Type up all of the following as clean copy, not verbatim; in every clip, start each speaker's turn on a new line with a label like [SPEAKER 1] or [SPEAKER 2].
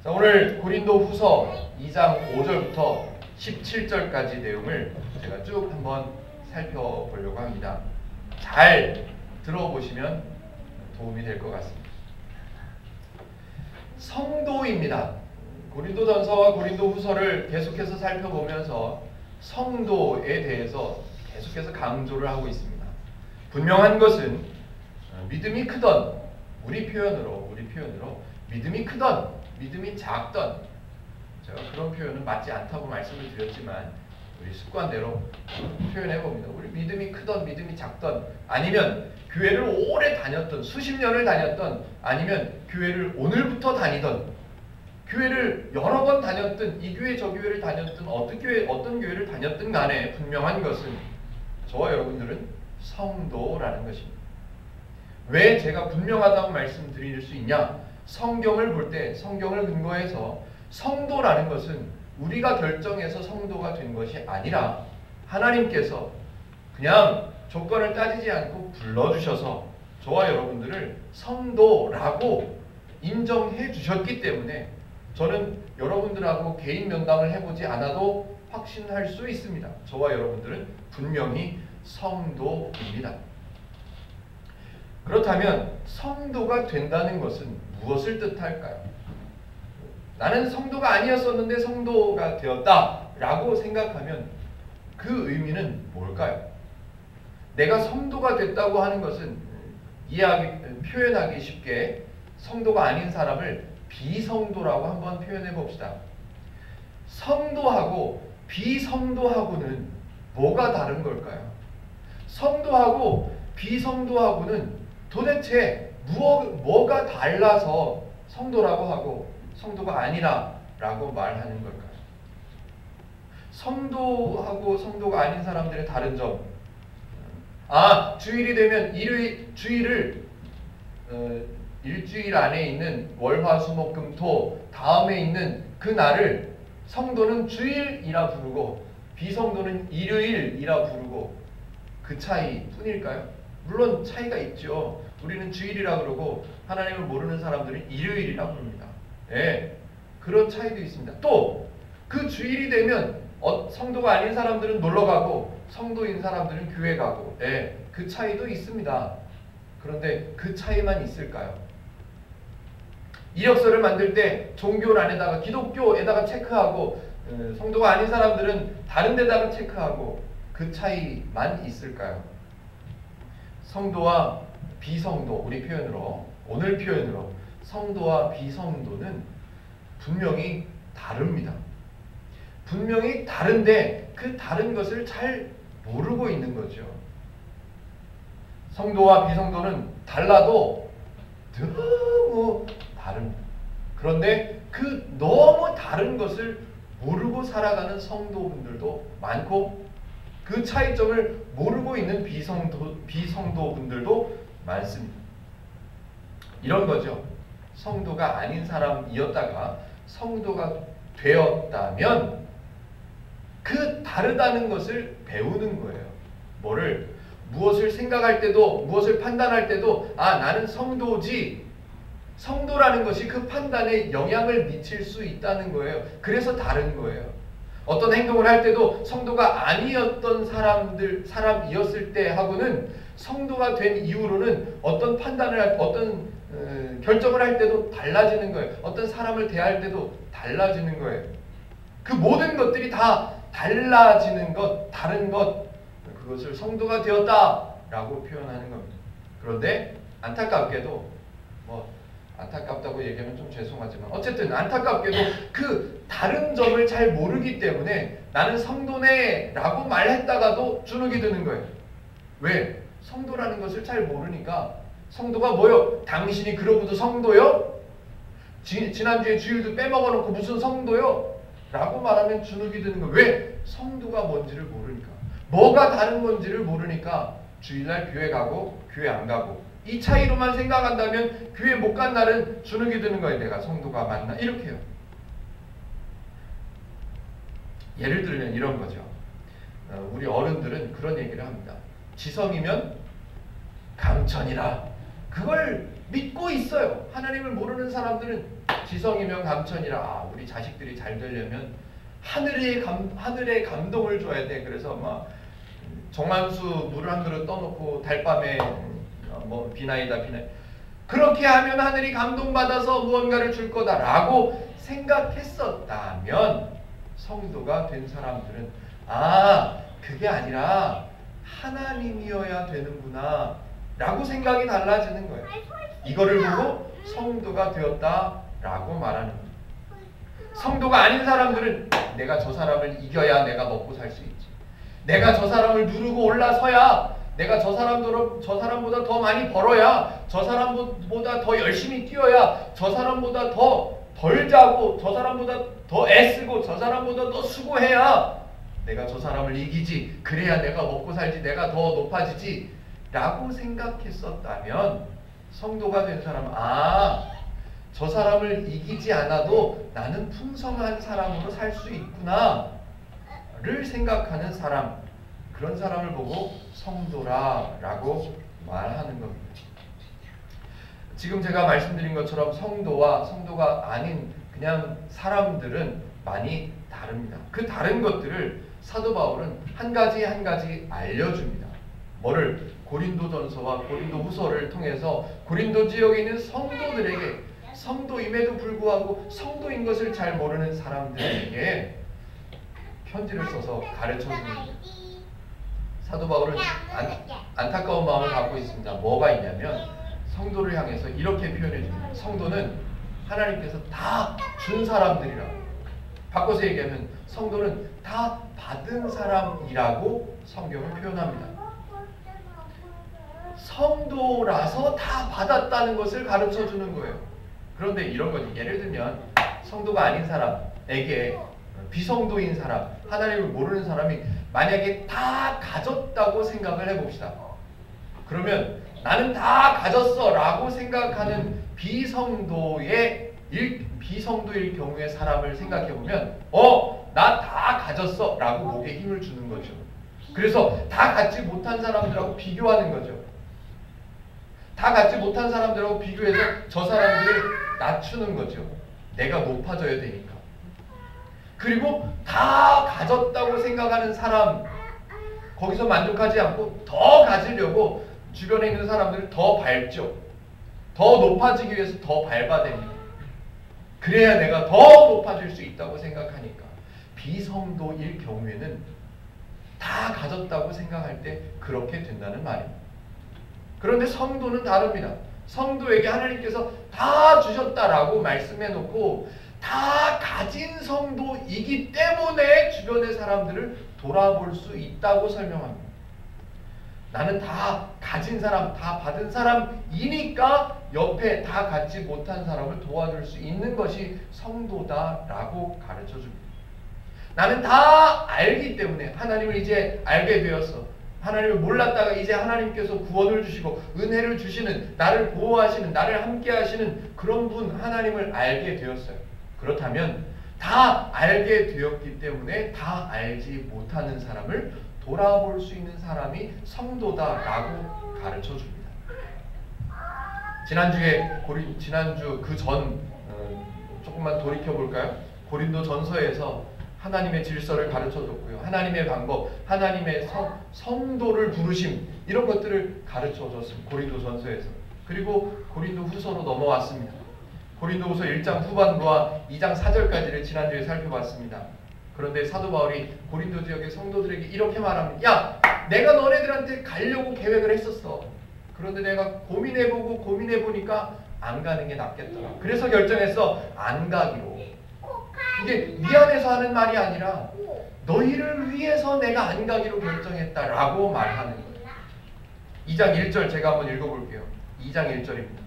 [SPEAKER 1] 자, 오늘 고린도후서 2장 5절부터 17절까지 내용을 제가 쭉 한번 살펴보려고 합니다. 잘 들어보시면 도움이 될 것 같습니다. 성도입니다. 고린도전서와 고린도후서를 계속해서 살펴보면서 성도에 대해서 계속해서 강조를 하고 있습니다. 분명한 것은 믿음이 크던 우리 표현으로 믿음이 크던 믿음이 작던, 제가 그런 표현은 맞지 않다고 말씀을 드렸지만 우리 습관대로 표현해 봅니다. 우리 믿음이 크던 믿음이 작던, 아니면 교회를 오래 다녔던, 수십 년을 다녔던, 아니면 교회를 오늘부터 다니던, 교회를 여러 번 다녔든, 이 교회 저 교회를 다녔든, 어떤 교회를 다녔든 간에 분명한 것은 저와 여러분들은 성도라는 것입니다. 왜 제가 분명하다고 말씀드릴 수 있냐? 성경을 볼 때, 성경을 근거해서 성도라는 것은 우리가 결정해서 성도가 된 것이 아니라 하나님께서 그냥 조건을 따지지 않고 불러주셔서 저와 여러분들을 성도라고 인정해 주셨기 때문에 저는 여러분들하고 개인 면담을 해보지 않아도 확신할 수 있습니다. 저와 여러분들은 분명히 성도입니다. 그렇다면 성도가 된다는 것은 무엇을 뜻할까요? 나는 성도가 아니었었는데 성도가 되었다라고 생각하면 그 의미는 뭘까요? 내가 성도가 됐다고 하는 것은 표현하기 쉽게 성도가 아닌 사람을 비성도라고 한번 표현해 봅시다. 성도하고 비성도하고는 뭐가 다른 걸까요? 성도하고 비성도하고는 도대체 뭐가 달라서 성도라고 하고 성도가 아니라라고 말하는 걸까요? 성도하고 성도가 아닌 사람들의 다른 점. 주일이 되면 주일을 일주일 안에 있는 월화수목금토 다음에 있는 그 날을 성도는 주일이라 부르고 비성도는 일요일이라 부르고 그 차이 뿐일까요? 물론 차이가 있죠. 우리는 주일이라 그러고 하나님을 모르는 사람들은 일요일이라 부릅니다. 네, 그런 차이도 있습니다. 또 그 주일이 되면 성도가 아닌 사람들은 놀러 가고 성도인 사람들은 교회 가고, 네, 그 차이도 있습니다. 그런데 그 차이만 있을까요? 이력서를 만들 때 종교란에다가 기독교에다가 체크하고 성도가 아닌 사람들은 다른 데다가 체크하고 그 차이만 있을까요? 성도와 비성도, 우리 표현으로, 오늘 표현으로 성도와 비성도는 분명히 다릅니다. 분명히 다른데 그 다른 것을 잘 모르고 있는 거죠. 성도와 비성도는 달라도 너무 다릅니다. 그런데 그 너무 다른 것을 모르고 살아가는 성도분들도 많고 그 차이점을 모르고 있는 비성도분들도 많습니다. 이런 거죠. 성도가 아닌 사람이었다가 성도가 되었다면 그 다르다는 것을 배우는 거예요. 무엇을 생각할 때도, 무엇을 판단할 때도 나는 성도지, 성도라는 것이 그 판단에 영향을 미칠 수 있다는 거예요. 그래서 다른 거예요. 어떤 행동을 할 때도 성도가 아니었던 사람이었을 때 하고는 성도가 된 이후로는 어떤 결정을 할 때도 달라지는 거예요. 어떤 사람을 대할 때도 달라지는 거예요. 그 모든 것들이 다 달라지는 것, 다른 것, 그것을 성도가 되었다라고 표현하는 겁니다. 그런데 안타깝게도, 안타깝다고 얘기하면 좀 죄송하지만 어쨌든 안타깝게도 그 다른 점을 잘 모르기 때문에 나는 성도네 라고 말했다가도 주눅이 드는 거예요. 왜? 성도라는 것을 잘 모르니까. 성도가 뭐요? 당신이 그러고도 성도요? 지난주에 주일도 빼먹어놓고 무슨 성도요? 라고 말하면 주눅이 드는 거예요. 왜? 성도가 뭔지를 모르니까. 뭐가 다른 건지를 모르니까 주일날 교회 가고 교회 안 가고 이 차이로만 생각한다면 교회 못 간 날은 주눅이 드는 거예요. 내가 성도가 맞나? 이렇게요. 예를 들면 이런 거죠. 우리 어른들은 그런 얘기를 합니다. 지성이면 강천이라 그걸 믿고 있어요. 하나님을 모르는 사람들은 지성이면 감천이라. 우리 자식들이 잘 되려면 하늘의 감동을 줘야 돼. 그래서 막 정만수 물을 한 그릇 떠놓고 달밤에 뭐 비나이다. 그렇게 하면 하늘이 감동받아서 무언가를 줄 거다라고 생각했었다면 성도가 된 사람들은 그게 아니라 하나님이어야 되는구나 라고 생각이 달라지는 거예요. 이거를 보고 성도가 되었다라고 말하는 거예요. 성도가 아닌 사람들은 내가 저 사람을 이겨야 내가 먹고 살 수 있지. 내가 저 사람을 누르고 올라서야 내가 저 사람보다 더 많이 벌어야, 저 사람보다 더 열심히 뛰어야, 저 사람보다 더 덜 자고, 저 사람보다 더 애쓰고, 저 사람보다 더 수고해야 내가 저 사람을 이기지. 그래야 내가 먹고 살지. 내가 더 높아지지 라고 생각했었다면 성도가 된 사람은 저 사람을 이기지 않아도 나는 풍성한 사람으로 살 수 있구나 를 생각하는 사람, 그런 사람을 보고 성도라라고 말하는 겁니다. 지금 제가 말씀드린 것처럼 성도와 성도가 아닌 그냥 사람들은 많이 다릅니다. 그 다른 것들을 사도 바울은 한 가지 한 가지 알려줍니다. 뭐를? 고린도전서와 고린도후서를 통해서 고린도 지역에 있는 성도들에게, 성도임에도 불구하고 성도인 것을 잘 모르는 사람들에게 편지를 써서 가르쳐줍니다. 사도 바울은 안타까운 마음을 갖고 있습니다. 뭐가 있냐면 성도를 향해서 이렇게 표현해줍니다. 성도는 하나님께서 다 준 사람들이라. 바꿔서 얘기하면 성도는 다 받은 사람이라고 성경을 표현합니다. 성도라서 다 받았다는 것을 가르쳐주는 거예요. 그런데 이런 거지. 예를 들면 성도가 아닌 사람에게, 비성도인 사람, 하나님을 모르는 사람이 만약에 다 가졌다고 생각을 해봅시다. 그러면 나는 다 가졌어 라고 생각하는 비성도일 경우의 사람을 생각해보면 나 다 가졌어 라고 목에 힘을 주는 거죠. 그래서 다 갖지 못한 사람들하고 비교하는 거죠. 다 갖지 못한 사람들하고 비교해서 저 사람들을 낮추는 거죠. 내가 높아져야 되니까. 그리고 다 가졌다고 생각하는 사람, 거기서 만족하지 않고 더 가지려고 주변에 있는 사람들을 더 밟죠. 더 높아지기 위해서 더 밟아댑니다. 그래야 내가 더 높아질 수 있다고 생각하니까. 비성도일 경우에는 다 가졌다고 생각할 때 그렇게 된다는 말입니다. 그런데 성도는 다릅니다. 성도에게 하나님께서 다 주셨다라고 말씀해놓고 다 가진 성도이기 때문에 주변의 사람들을 돌아볼 수 있다고 설명합니다. 나는 다 가진 사람, 다 받은 사람이니까 옆에 다 갖지 못한 사람을 도와줄 수 있는 것이 성도다라고 가르쳐줍니다. 나는 다 알기 때문에 하나님을 이제 알게 되었어. 하나님을 몰랐다가 이제 하나님께서 구원을 주시고 은혜를 주시는, 나를 보호하시는, 나를 함께 하시는 그런 분 하나님을 알게 되었어요. 그렇다면 다 알게 되었기 때문에 다 알지 못하는 사람을 돌아볼 수 있는 사람이 성도다라고 가르쳐줍니다. 지난주 그 전 조금만 돌이켜볼까요? 고린도 전서에서 하나님의 질서를 가르쳐줬고요. 하나님의 방법, 하나님의 성도를 부르심, 이런 것들을 가르쳐줬습니다. 고린도 전서에서. 그리고 고린도 후서로 넘어왔습니다. 고린도 후서 1장 후반부와 2장 4절까지를 지난주에 살펴봤습니다. 그런데 사도 바울이 고린도 지역의 성도들에게 이렇게 말합니다. 야, 내가 너네들한테 가려고 계획을 했었어. 그런데 내가 고민해보니까 안 가는 게 낫겠더라. 그래서 결정했어. 안 가기로. 이게 미안해서 하는 말이 아니라 너희를 위해서 내가 안 가기로 결정했다라고 말하는 거예요. 2장 1절 제가 한번 읽어볼게요. 2장 1절입니다.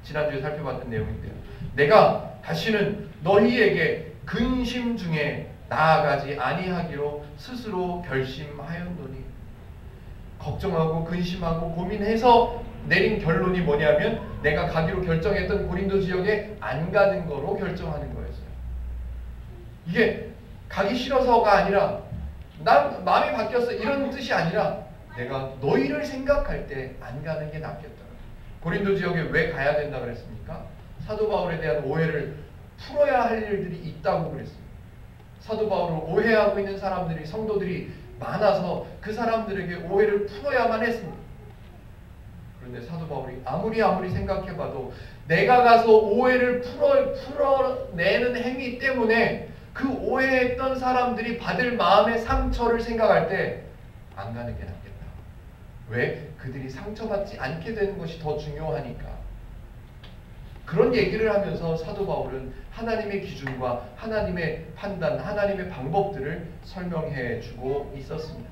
[SPEAKER 1] 지난주에 살펴봤던 내용인데요. 내가 다시는 너희에게 근심 중에 나아가지 아니하기로 스스로 결심하였노니. 걱정하고 근심하고 고민해서 내린 결론이 뭐냐면 내가 가기로 결정했던 고린도 지역에 안 가는 거로 결정하는 거였어요. 이게 가기 싫어서가 아니라 난 마음이 바뀌었어 이런 뜻이 아니라 내가 너희를 생각할 때 안 가는 게 낫겠다. 고린도 지역에 왜 가야 된다 그랬습니까? 사도 바울에 대한 오해를 풀어야 할 일들이 있다고 그랬습니다. 사도 바울을 오해하고 있는 사람들이, 성도들이 많아서 그 사람들에게 오해를 풀어야만 했습니다. 그런데 사도 바울이 아무리 생각해봐도 내가 가서 오해를 풀어내는 행위 때문에 그 오해했던 사람들이 받을 마음의 상처를 생각할 때 안 가는 게 낫겠다. 왜? 그들이 상처받지 않게 되는 것이 더 중요하니까. 그런 얘기를 하면서 사도 바울은 하나님의 기준과 하나님의 판단, 하나님의 방법들을 설명해 주고 있었습니다.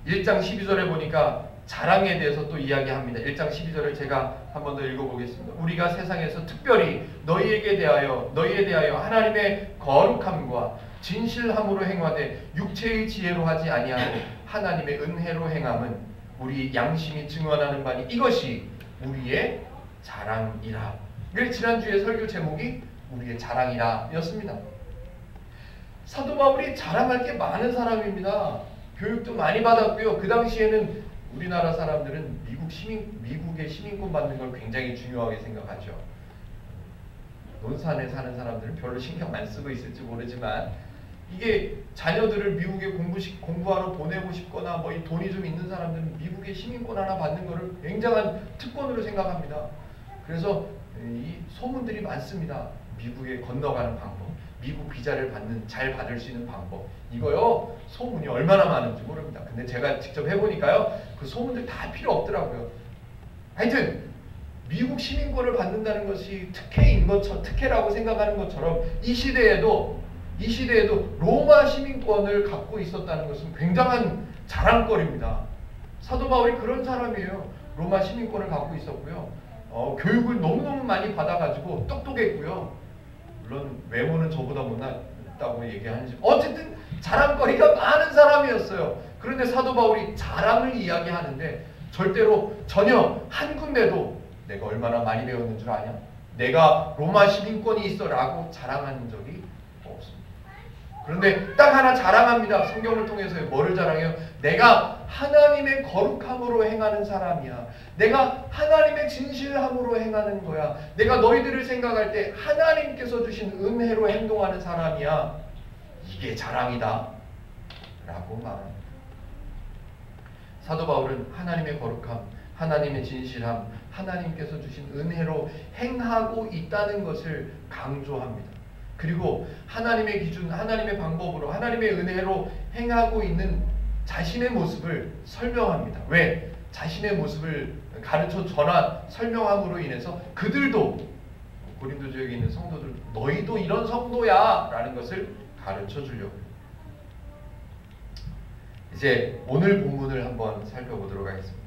[SPEAKER 1] 1장 12절에 보니까 자랑에 대해서 또 이야기합니다. 1장 12절을 제가 한 번 더 읽어보겠습니다. 우리가 세상에서 특별히 너희에 대하여 하나님의 거룩함과 진실함으로 행하되 육체의 지혜로 하지 아니하고 하나님의 은혜로 행함은 우리 양심이 증언하는 바니 이것이 우리의 자랑이라. 지난주에 설교 제목이 우리의 자랑이라 였습니다. 사도 바울이 자랑할 게 많은 사람입니다. 교육도 많이 받았고요. 그 당시에는 우리나라 사람들은 미국의 시민권 받는 걸 굉장히 중요하게 생각하죠. 논산에 사는 사람들은 별로 신경 안 쓰고 있을지 모르지만 이게 자녀들을 미국에 공부하러 보내고 싶거나 이 돈이 좀 있는 사람들은 미국의 시민권 하나 받는 것을 굉장한 특권으로 생각합니다. 그래서 이 소문들이 많습니다. 미국에 건너가는 방법, 미국 비자를 잘 받을 수 있는 방법, 이거요 소문이 얼마나 많은지 모릅니다. 근데 제가 직접 해보니까요 그 소문들 다 필요 없더라고요. 하여튼 미국 시민권을 받는다는 것이 특혜라고 생각하는 것처럼 이 시대에도 로마 시민권을 갖고 있었다는 것은 굉장한 자랑거리입니다. 사도 바울이 그런 사람이에요. 로마 시민권을 갖고 있었고요. 교육을 너무너무 많이 받아가지고 똑똑했고요. 물론 외모는 저보다 못났다고 얘기하는지 어쨌든 자랑거리가 많은 사람이었어요. 그런데 사도 바울이 자랑을 이야기하는데 절대로 전혀 한 군데도 내가 얼마나 많이 배웠는 줄 아냐? 내가 로마 시민권이 있어 라고 자랑한 적이 없습니다. 그런데 딱 하나 자랑합니다. 성경을 통해서요. 뭐를 자랑해요? 내가 하나님의 거룩함으로 행하는 사람이야. 내가 하나님의 진실함으로 행하는 거야. 내가 너희들을 생각할 때 하나님께서 주신 은혜로 행동하는 사람이야. 이게 자랑이다 라고 말합니다. 사도 바울은 하나님의 거룩함, 하나님의 진실함, 하나님께서 주신 은혜로 행하고 있다는 것을 강조합니다. 그리고 하나님의 기준, 하나님의 방법으로, 하나님의 은혜로 행하고 있는 자신의 모습을 설명합니다. 왜? 자신의 모습을 가르쳐 설명함으로 인해서 그들도, 고린도 지역에 있는 성도들, 너희도 이런 성도야 라는 것을 가르쳐 주려고. 이제 오늘 본문을 한번 살펴보도록 하겠습니다.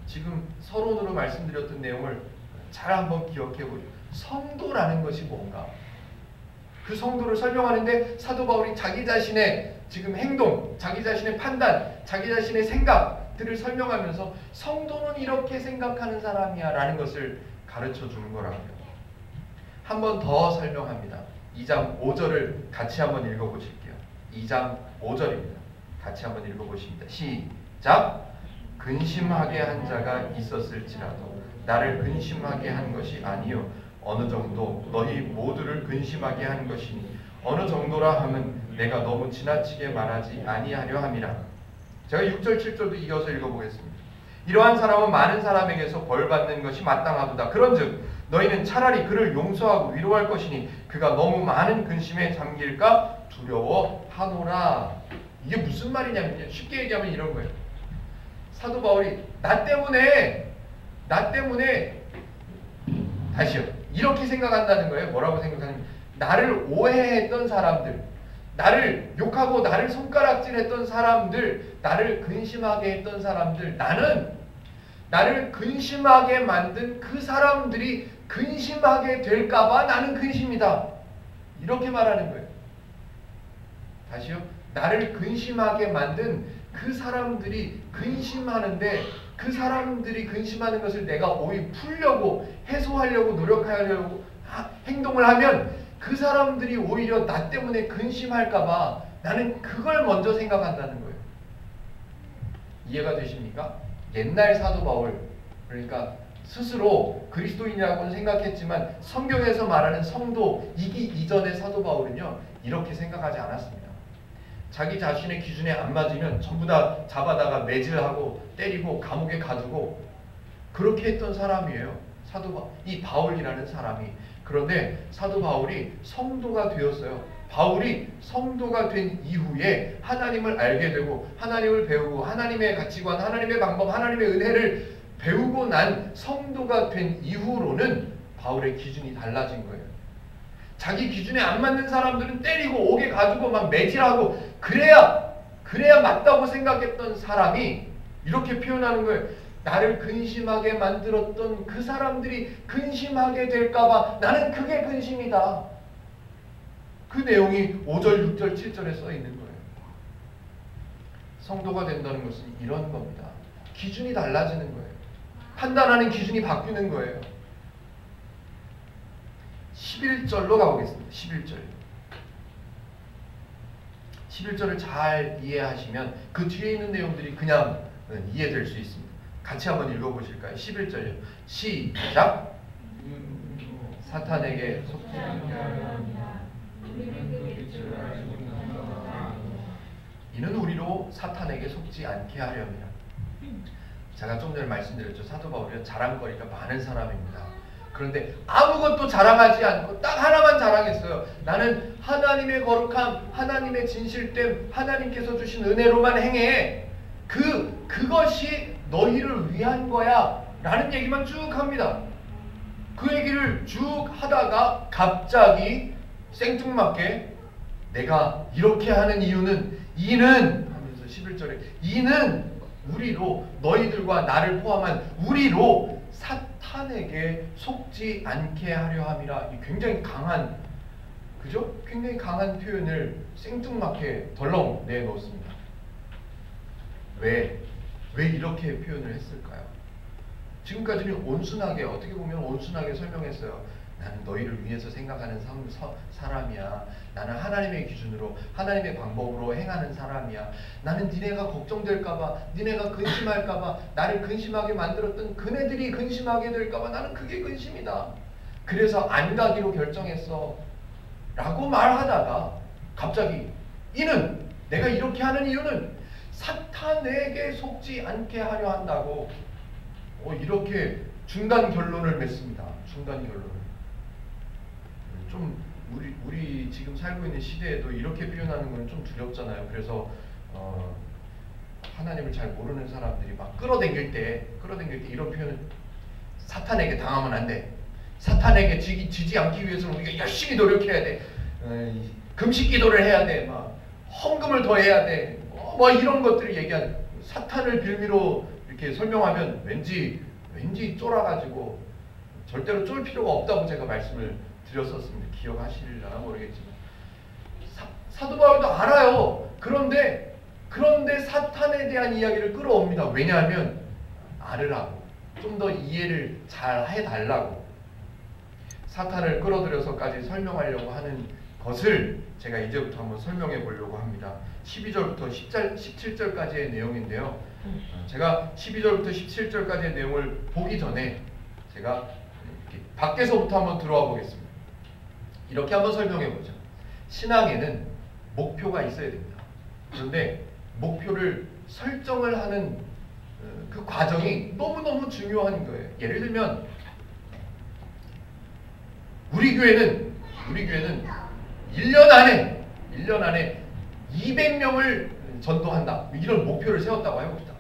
[SPEAKER 1] 지금 서론으로 말씀드렸던 내용을 잘 한번 기억해 보죠. 성도라는 것이 뭔가? 그 성도를 설명하는데 사도 바울이 자기 자신의 지금 행동, 자기 자신의 판단, 자기 자신의 생각들을 설명하면서 성도는 이렇게 생각하는 사람이야 라는 것을 가르쳐 주는 거라고요. 한 번 더 설명합니다. 2장 5절을 같이 한번 읽어보실게요. 2장 5절입니다. 같이 한번 읽어보십니다. 시작! 근심하게 한 자가 있었을지라도 나를 근심하게 한 것이 아니요 어느 정도 너희 모두를 근심하게 한 것이니 어느 정도라 함은 내가 너무 지나치게 말하지 아니하려 함이라. 제가 6절 7절도 이어서 읽어보겠습니다. 이러한 사람은 많은 사람에게서 벌받는 것이 마땅하도다. 그런즉 너희는 차라리 그를 용서하고 위로할 것이니 그가 너무 많은 근심에 잠길까 두려워하노라. 이게 무슨 말이냐면요, 쉽게 얘기하면 이런 거예요. 사도 바울이 나 때문에 다시요 이렇게 생각한다는 거예요. 뭐라고 생각하냐면 나를 오해했던 사람들, 나를 욕하고 나를 손가락질했던 사람들, 나를 근심하게 했던 사람들, 나를 근심하게 만든 그 사람들이 근심하게 될까봐 나는 근심이다. 이렇게 말하는 거예요. 다시요. 나를 근심하게 만든 그 사람들이 근심하는데 그 사람들이 근심하는 것을 내가 오히려 풀려고 해소하려고 노력하려고 행동을 하면 그 사람들이 오히려 나 때문에 근심할까봐 나는 그걸 먼저 생각한다는 거예요. 이해가 되십니까? 옛날 사도 바울, 그러니까 스스로 그리스도인이라고는 생각했지만 성경에서 말하는 성도이기 이전의 사도 바울은요, 이렇게 생각하지 않았습니다. 자기 자신의 기준에 안 맞으면 전부 다 잡아다가 매질하고 때리고 감옥에 가두고 그렇게 했던 사람이에요. 이 바울이라는 사람이. 그런데 사도 바울이 성도가 되었어요. 바울이 성도가 된 이후에 하나님을 알게 되고 하나님을 배우고 하나님의 가치관, 하나님의 방법, 하나님의 은혜를 배우고 난 성도가 된 이후로는 바울의 기준이 달라진 거예요. 자기 기준에 안 맞는 사람들은 때리고 옥에 가두고 막 매질하고 그래야 맞다고 생각했던 사람이 이렇게 표현하는 거예요. 나를 근심하게 만들었던 그 사람들이 근심하게 될까봐 나는 그게 근심이다. 그 내용이 5절, 6절, 7절에 써 있는 거예요. 성도가 된다는 것은 이런 겁니다. 기준이 달라지는 거예요. 판단하는 기준이 바뀌는 거예요. 11절로 가보겠습니다. 11절을 잘 이해하시면 그 뒤에 있는 내용들이 그냥 이해될 수 있습니다. 같이 한번 읽어보실까요? 11절요. 시작! 사탄에게 속지 않게 하려 합니다. 이는 우리로 사탄에게 속지 않게 하려 합니다. 제가 좀 전에 말씀드렸죠. 사도 바울이 자랑거리가 많은 사람입니다. 그런데 아무것도 자랑하지 않고 딱 하나만 자랑했어요. 나는 하나님의 거룩함, 하나님의 진실됨, 하나님께서 주신 은혜로만 행해. 그것이 너희를 위한 거야 라는 얘기만 쭉 합니다. 그 얘기를 쭉 하다가 갑자기 생뚱맞게 내가 이렇게 하는 이는 하면서 11절에 이는 우리로, 너희들과 나를 포함한 우리로 사탄에게 속지 않게 하려 함이라. 굉장히 강한, 그죠? 굉장히 강한 표현을 생뚱맞게 덜렁 내놓습니다. 왜 이렇게 표현을 했을까요? 지금까지는 온순하게, 어떻게 보면 온순하게 설명했어요. 나는 너희를 위해서 생각하는 사람이야. 나는 하나님의 기준으로, 하나님의 방법으로 행하는 사람이야. 나는 니네가 걱정될까봐, 니네가 근심할까봐, 나를 근심하게 만들었던 그네들이 근심하게 될까봐 나는 그게 근심이다. 그래서 안 가기로 결정했어 라고 말하다가 갑자기 내가 이렇게 하는 이유는 사탄에게 속지 않게 하려 한다고 이렇게 중간 결론을 맺습니다. 중간 결론을. 좀 우리 지금 살고 있는 시대에도 이렇게 표현하는 건 좀 두렵잖아요. 그래서 하나님을 잘 모르는 사람들이 막 끌어당길 때 이런 표현을, 사탄에게 당하면 안 돼. 사탄에게 지지 않기 위해서는 우리가 열심히 노력해야 돼. 금식 기도를 해야 돼. 막 헌금을 더 해야 돼. 뭐 이런 것들을 얘기하는, 사탄을 빌미로 이렇게 설명하면 왠지 쫄아가지고 절대로 쫄 필요가 없다고 제가 말씀을 드렸었습니다. 기억하실려나 모르겠지만 사도 바울도 알아요. 그런데 사탄에 대한 이야기를 끌어옵니다. 왜냐하면 알으라고, 좀 더 이해를 잘 해달라고. 사탄을 끌어들여서까지 설명하려고 하는 것을 제가 이제부터 한번 설명해 보려고 합니다. 12절부터 17절까지의 내용인데요. 제가 12절부터 17절까지의 내용을 보기 전에 제가 이렇게 밖에서부터 한번 들어와 보겠습니다. 이렇게 한번 설명해 보죠. 신앙에는 목표가 있어야 됩니다. 그런데 목표를 설정을 하는 그 과정이 너무너무 중요한 거예요. 예를 들면 우리 교회는 1년 안에 200명을 전도한다. 이런 목표를 세웠다고 해봅시다.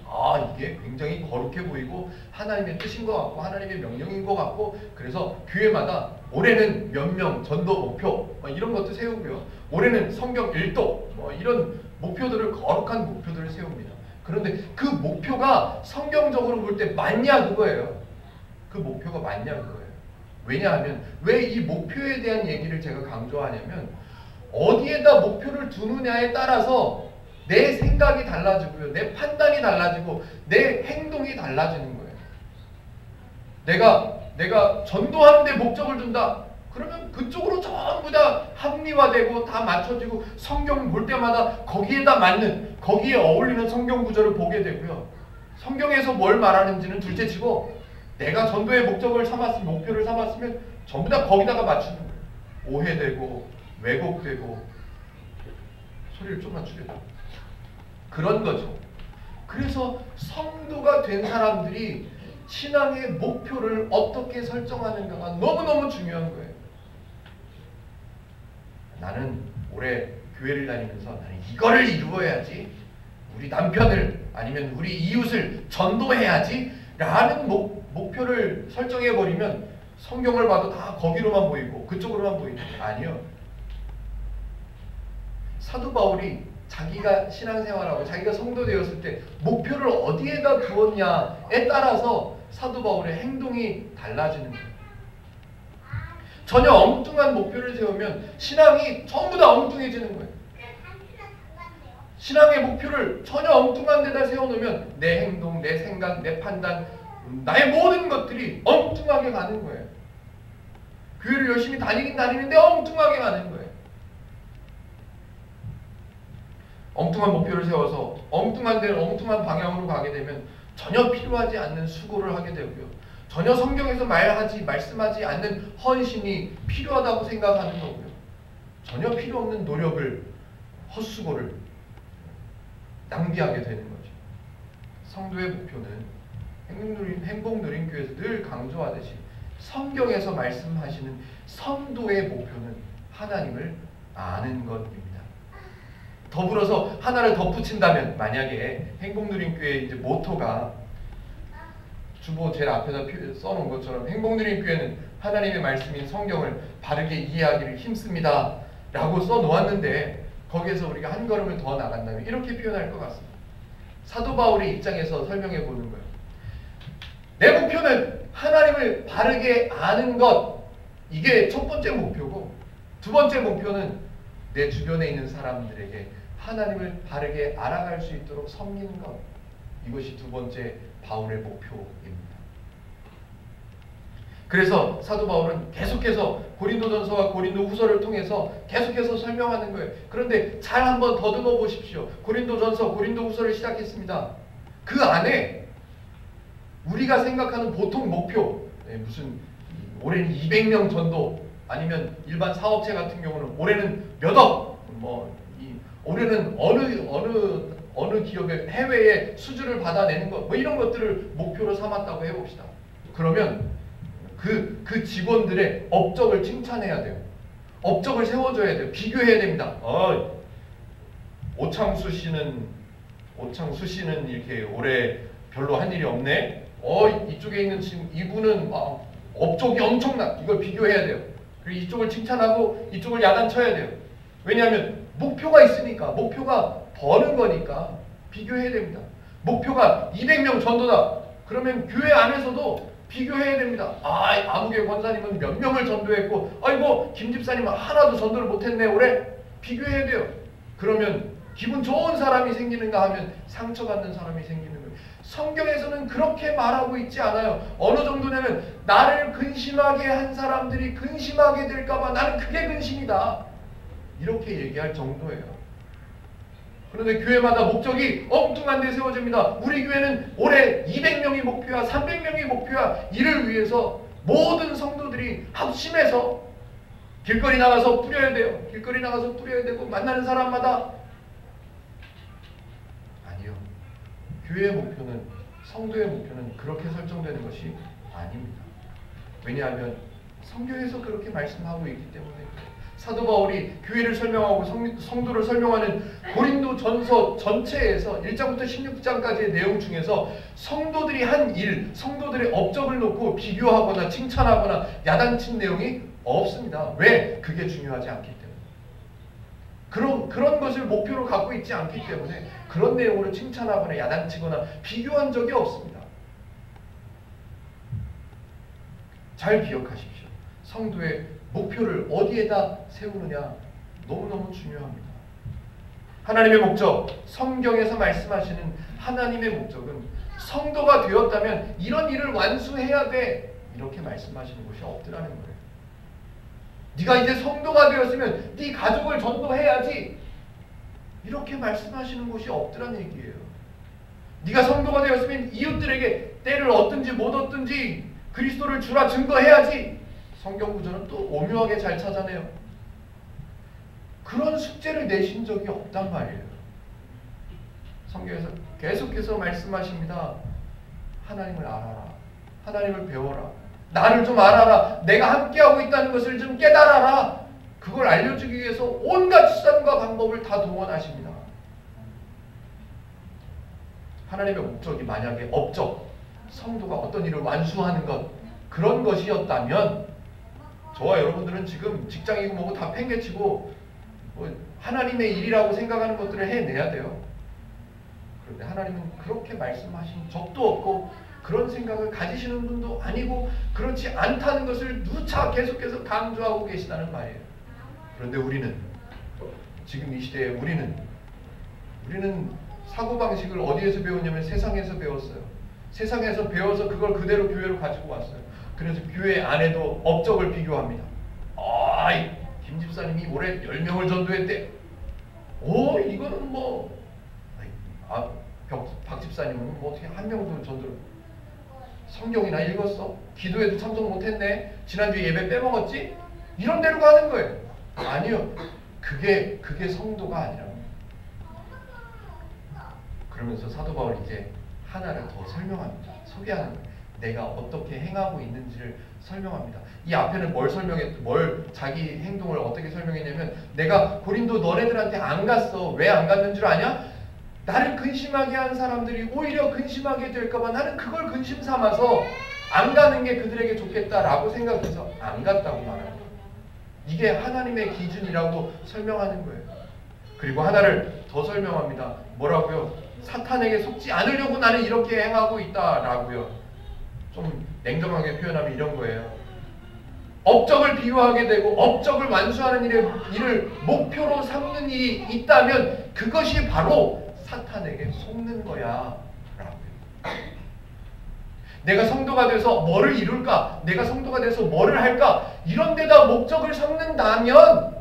[SPEAKER 1] 이게 굉장히 거룩해 보이고 하나님의 뜻인 것 같고 하나님의 명령인 것 같고, 그래서 교회마다 올해는 몇 명 전도 목표 이런 것도 세우고요. 올해는 성경 읽도 이런 목표들을, 거룩한 목표들을 세웁니다. 그런데 그 목표가 성경적으로 볼 때 맞냐 그거예요. 그 목표가 맞냐 그거예요. 왜냐하면 왜 이 목표에 대한 얘기를 제가 강조하냐면, 어디에다 목표를 두느냐에 따라서 내 생각이 달라지고요, 내 판단이 달라지고 내 행동이 달라지는 거예요. 내가 전도하는 데 목적을 둔다. 그러면 그쪽으로 전부 다 합리화되고 다 맞춰지고 성경 볼 때마다 거기에다 맞는, 거기에 어울리는 성경 구절을 보게 되고요. 성경에서 뭘 말하는지는 둘째치고 내가 전도의 목적을 삼았으면, 목표를 삼았으면 전부 다 거기다가 맞추는 거예요. 오해되고 왜곡되고, 소리를 좀만 줄여줘. 그런 거죠. 그래서 성도가 된 사람들이 신앙의 목표를 어떻게 설정하는가가 너무너무 중요한 거예요. 나는 올해 교회를 다니면서 나는 이거를 이루어야지, 우리 남편을 아니면 우리 이웃을 전도해야지 라는 목표를 설정해버리면 성경을 봐도 다 거기로만 보이고 그쪽으로만 보이는 거예요. 아니요. 사도 바울이 자기가 신앙생활하고 자기가 성도 되었을 때 목표를 어디에다 두었냐에 따라서 사도 바울의 행동이 달라지는 거예요. 전혀 엉뚱한 목표를 세우면 신앙이 전부 다 엉뚱해지는 거예요. 신앙의 목표를 전혀 엉뚱한 데다 세워놓으면 내 행동, 내 생각, 내 판단, 나의 모든 것들이 엉뚱하게 가는 거예요. 교회를 열심히 다니긴 다니는데 엉뚱하게 가는 거예요. 엉뚱한 목표를 세워서 엉뚱한 데를 엉뚱한 방향으로 가게 되면 전혀 필요하지 않는 수고를 하게 되고요. 전혀 성경에서 말씀하지 않는 헌신이 필요하다고 생각하는 거고요. 전혀 필요 없는 노력을, 헛수고를 낭비하게 되는 거죠. 성도의 목표는 행복누린교회에서 늘 강조하듯이 성경에서 말씀하시는 성도의 목표는 하나님을 아는 것입니다. 더불어서 하나를 덧붙인다면, 만약에 행복누린교회 이제 모토가 주보 제일 앞에다 써놓은 것처럼 행복누린교회는 하나님의 말씀인 성경을 바르게 이해하기를 힘씁니다 라고 써놓았는데, 거기에서 우리가 한 걸음을 더 나간다면 이렇게 표현할 것 같습니다. 사도 바울의 입장에서 설명해 보는 거예요. 내 목표는 하나님을 바르게 아는 것, 이게 첫 번째 목표고, 두 번째 목표는 내 주변에 있는 사람들에게 하나님을 바르게 알아갈 수 있도록 섬기는 것, 이것이 두 번째 바울의 목표입니다. 그래서 사도 바울은 계속해서 고린도전서와 고린도후서를 통해서 계속해서 설명하는 거예요. 그런데 잘 한번 더듬어 보십시오. 고린도전서, 고린도후서를 시작했습니다. 그 안에 우리가 생각하는 보통 목표, 무슨 올해는 200명 전도, 아니면 일반 사업체 같은 경우는 올해는 몇 억, 올해는 어느 기업의 해외에 수주를 받아내는 것, 이런 것들을 목표로 삼았다고 해봅시다. 그러면 그 직원들의 업적을 칭찬해야 돼요. 업적을 세워줘야 돼요. 비교해야 됩니다. 오창수 씨는 이렇게 올해 별로 한 일이 없네. 이쪽에 있는 지금 이분은 업적이 엄청나. 이걸 비교해야 돼요. 그리고 이쪽을 칭찬하고 이쪽을 야단쳐야 돼요. 왜냐하면 목표가 있으니까, 목표가 버는 거니까 비교해야 됩니다. 목표가 200명 전도다. 그러면 교회 안에서도 비교해야 됩니다. 아무개 권사님은 몇 명을 전도했고, 김 집사님은 하나도 전도를 못했네 올해. 비교해야 돼요. 그러면 기분 좋은 사람이 생기는가 하면 상처받는 사람이 생기는 거예요. 성경에서는 그렇게 말하고 있지 않아요. 어느 정도냐면 나를 근심하게 한 사람들이 근심하게 될까봐 나는 그게 근심이다, 이렇게 얘기할 정도예요. 그런데 교회마다 목적이 엉뚱한 데 세워집니다. 우리 교회는 올해 200명이 목표야, 300명이 목표야. 이를 위해서 모든 성도들이 합심해서 길거리 나가서 뿌려야 돼요. 길거리 나가서 뿌려야 되고, 만나는 사람마다. 아니요. 교회의 목표는, 성도의 목표는 그렇게 설정되는 것이 아닙니다. 왜냐하면 성경에서 그렇게 말씀하고 있기 때문에. 사도 바울이 교회를 설명하고 성도를 설명하는 고린도전서 전체에서 1장부터 16장까지의 내용 중에서 성도들이 한 일, 성도들의 업적을 놓고 비교하거나 칭찬하거나 야단친 내용이 없습니다. 왜? 그게 중요하지 않기 때문에. 그런 것을 목표로 갖고 있지 않기 때문에 그런 내용으로 칭찬하거나 야단치거나 비교한 적이 없습니다. 잘 기억하십시오. 성도의 목표를 어디에다 세우느냐, 너무너무 중요합니다. 하나님의 목적, 성경에서 말씀하시는 하나님의 목적은 성도가 되었다면 이런 일을 완수해야 돼, 이렇게 말씀하시는 것이 없더라는 거예요. 네가 이제 성도가 되었으면 네 가족을 전도해야지, 이렇게 말씀하시는 것이 없더라는 얘기예요. 네가 성도가 되었으면 이웃들에게 때를 얻든지 못 얻든지 그리스도를 주라 증거해야지. 성경 구절은 또 오묘하게 잘 찾아내요. 그런 숙제를 내신 적이 없단 말이에요. 성경에서 계속해서 말씀하십니다. 하나님을 알아라. 하나님을 배워라. 나를 좀 알아라. 내가 함께하고 있다는 것을 좀 깨달아라. 그걸 알려주기 위해서 온갖 수단과 방법을 다 동원하십니다. 하나님의 목적이 만약에 업적, 성도가 어떤 일을 완수하는 것, 그런 것이었다면 저와 여러분들은 지금 직장이고 뭐고 다 팽개치고 하나님의 일이라고 생각하는 것들을 해내야 돼요. 그런데 하나님은 그렇게 말씀하신 적도 없고 그런 생각을 가지시는 분도 아니고 그렇지 않다는 것을 누차 계속해서 강조하고 계시다는 말이에요. 그런데 우리는 지금 이 시대에 우리는 사고방식을 어디에서 배웠냐면 세상에서 배웠어요. 세상에서 배워서 그걸 그대로 교회로 가지고 왔어요. 그래서 교회 안에도 업적을 비교합니다. 김 집사님이 올해 10명을 전도했대. 이거는 뭐 박 집사님은 뭐 어떻게 한 명도 전도를, 성경이나 읽었어? 기도에도 참석 못했네? 지난주에 예배 빼먹었지? 이런 데로 가는 거예요. 아니요. 그게 성도가 아니라. 그러면서 사도 바울이 이제 하나를 더 설명합니다. 소개하는 거예요. 내가 어떻게 행하고 있는지를 설명합니다. 이 앞에는 뭘 자기 행동을 어떻게 설명했냐면, 내가 고린도 너네들한테 안 갔어. 왜 안 갔는 줄 아냐? 나를 근심하게 한 사람들이 오히려 근심하게 될까봐 나는 그걸 근심 삼아서 안 가는 게 그들에게 좋겠다라고 생각해서 안 갔다고 말합니다. 이게 하나님의 기준이라고 설명하는 거예요. 그리고 하나를 더 설명합니다. 뭐라고요? 사탄에게 속지 않으려고 나는 이렇게 행하고 있다라고요. 좀 냉정하게 표현하면 이런 거예요. 업적을 비유하게 되고 업적을 완수하는 일을 목표로 삼는 일이 있다면 그것이 바로 사탄에게 속는 거야 라고요. 내가 성도가 돼서 뭐를 이룰까? 내가 성도가 돼서 뭐를 할까? 이런 데다 목적을 삼는다면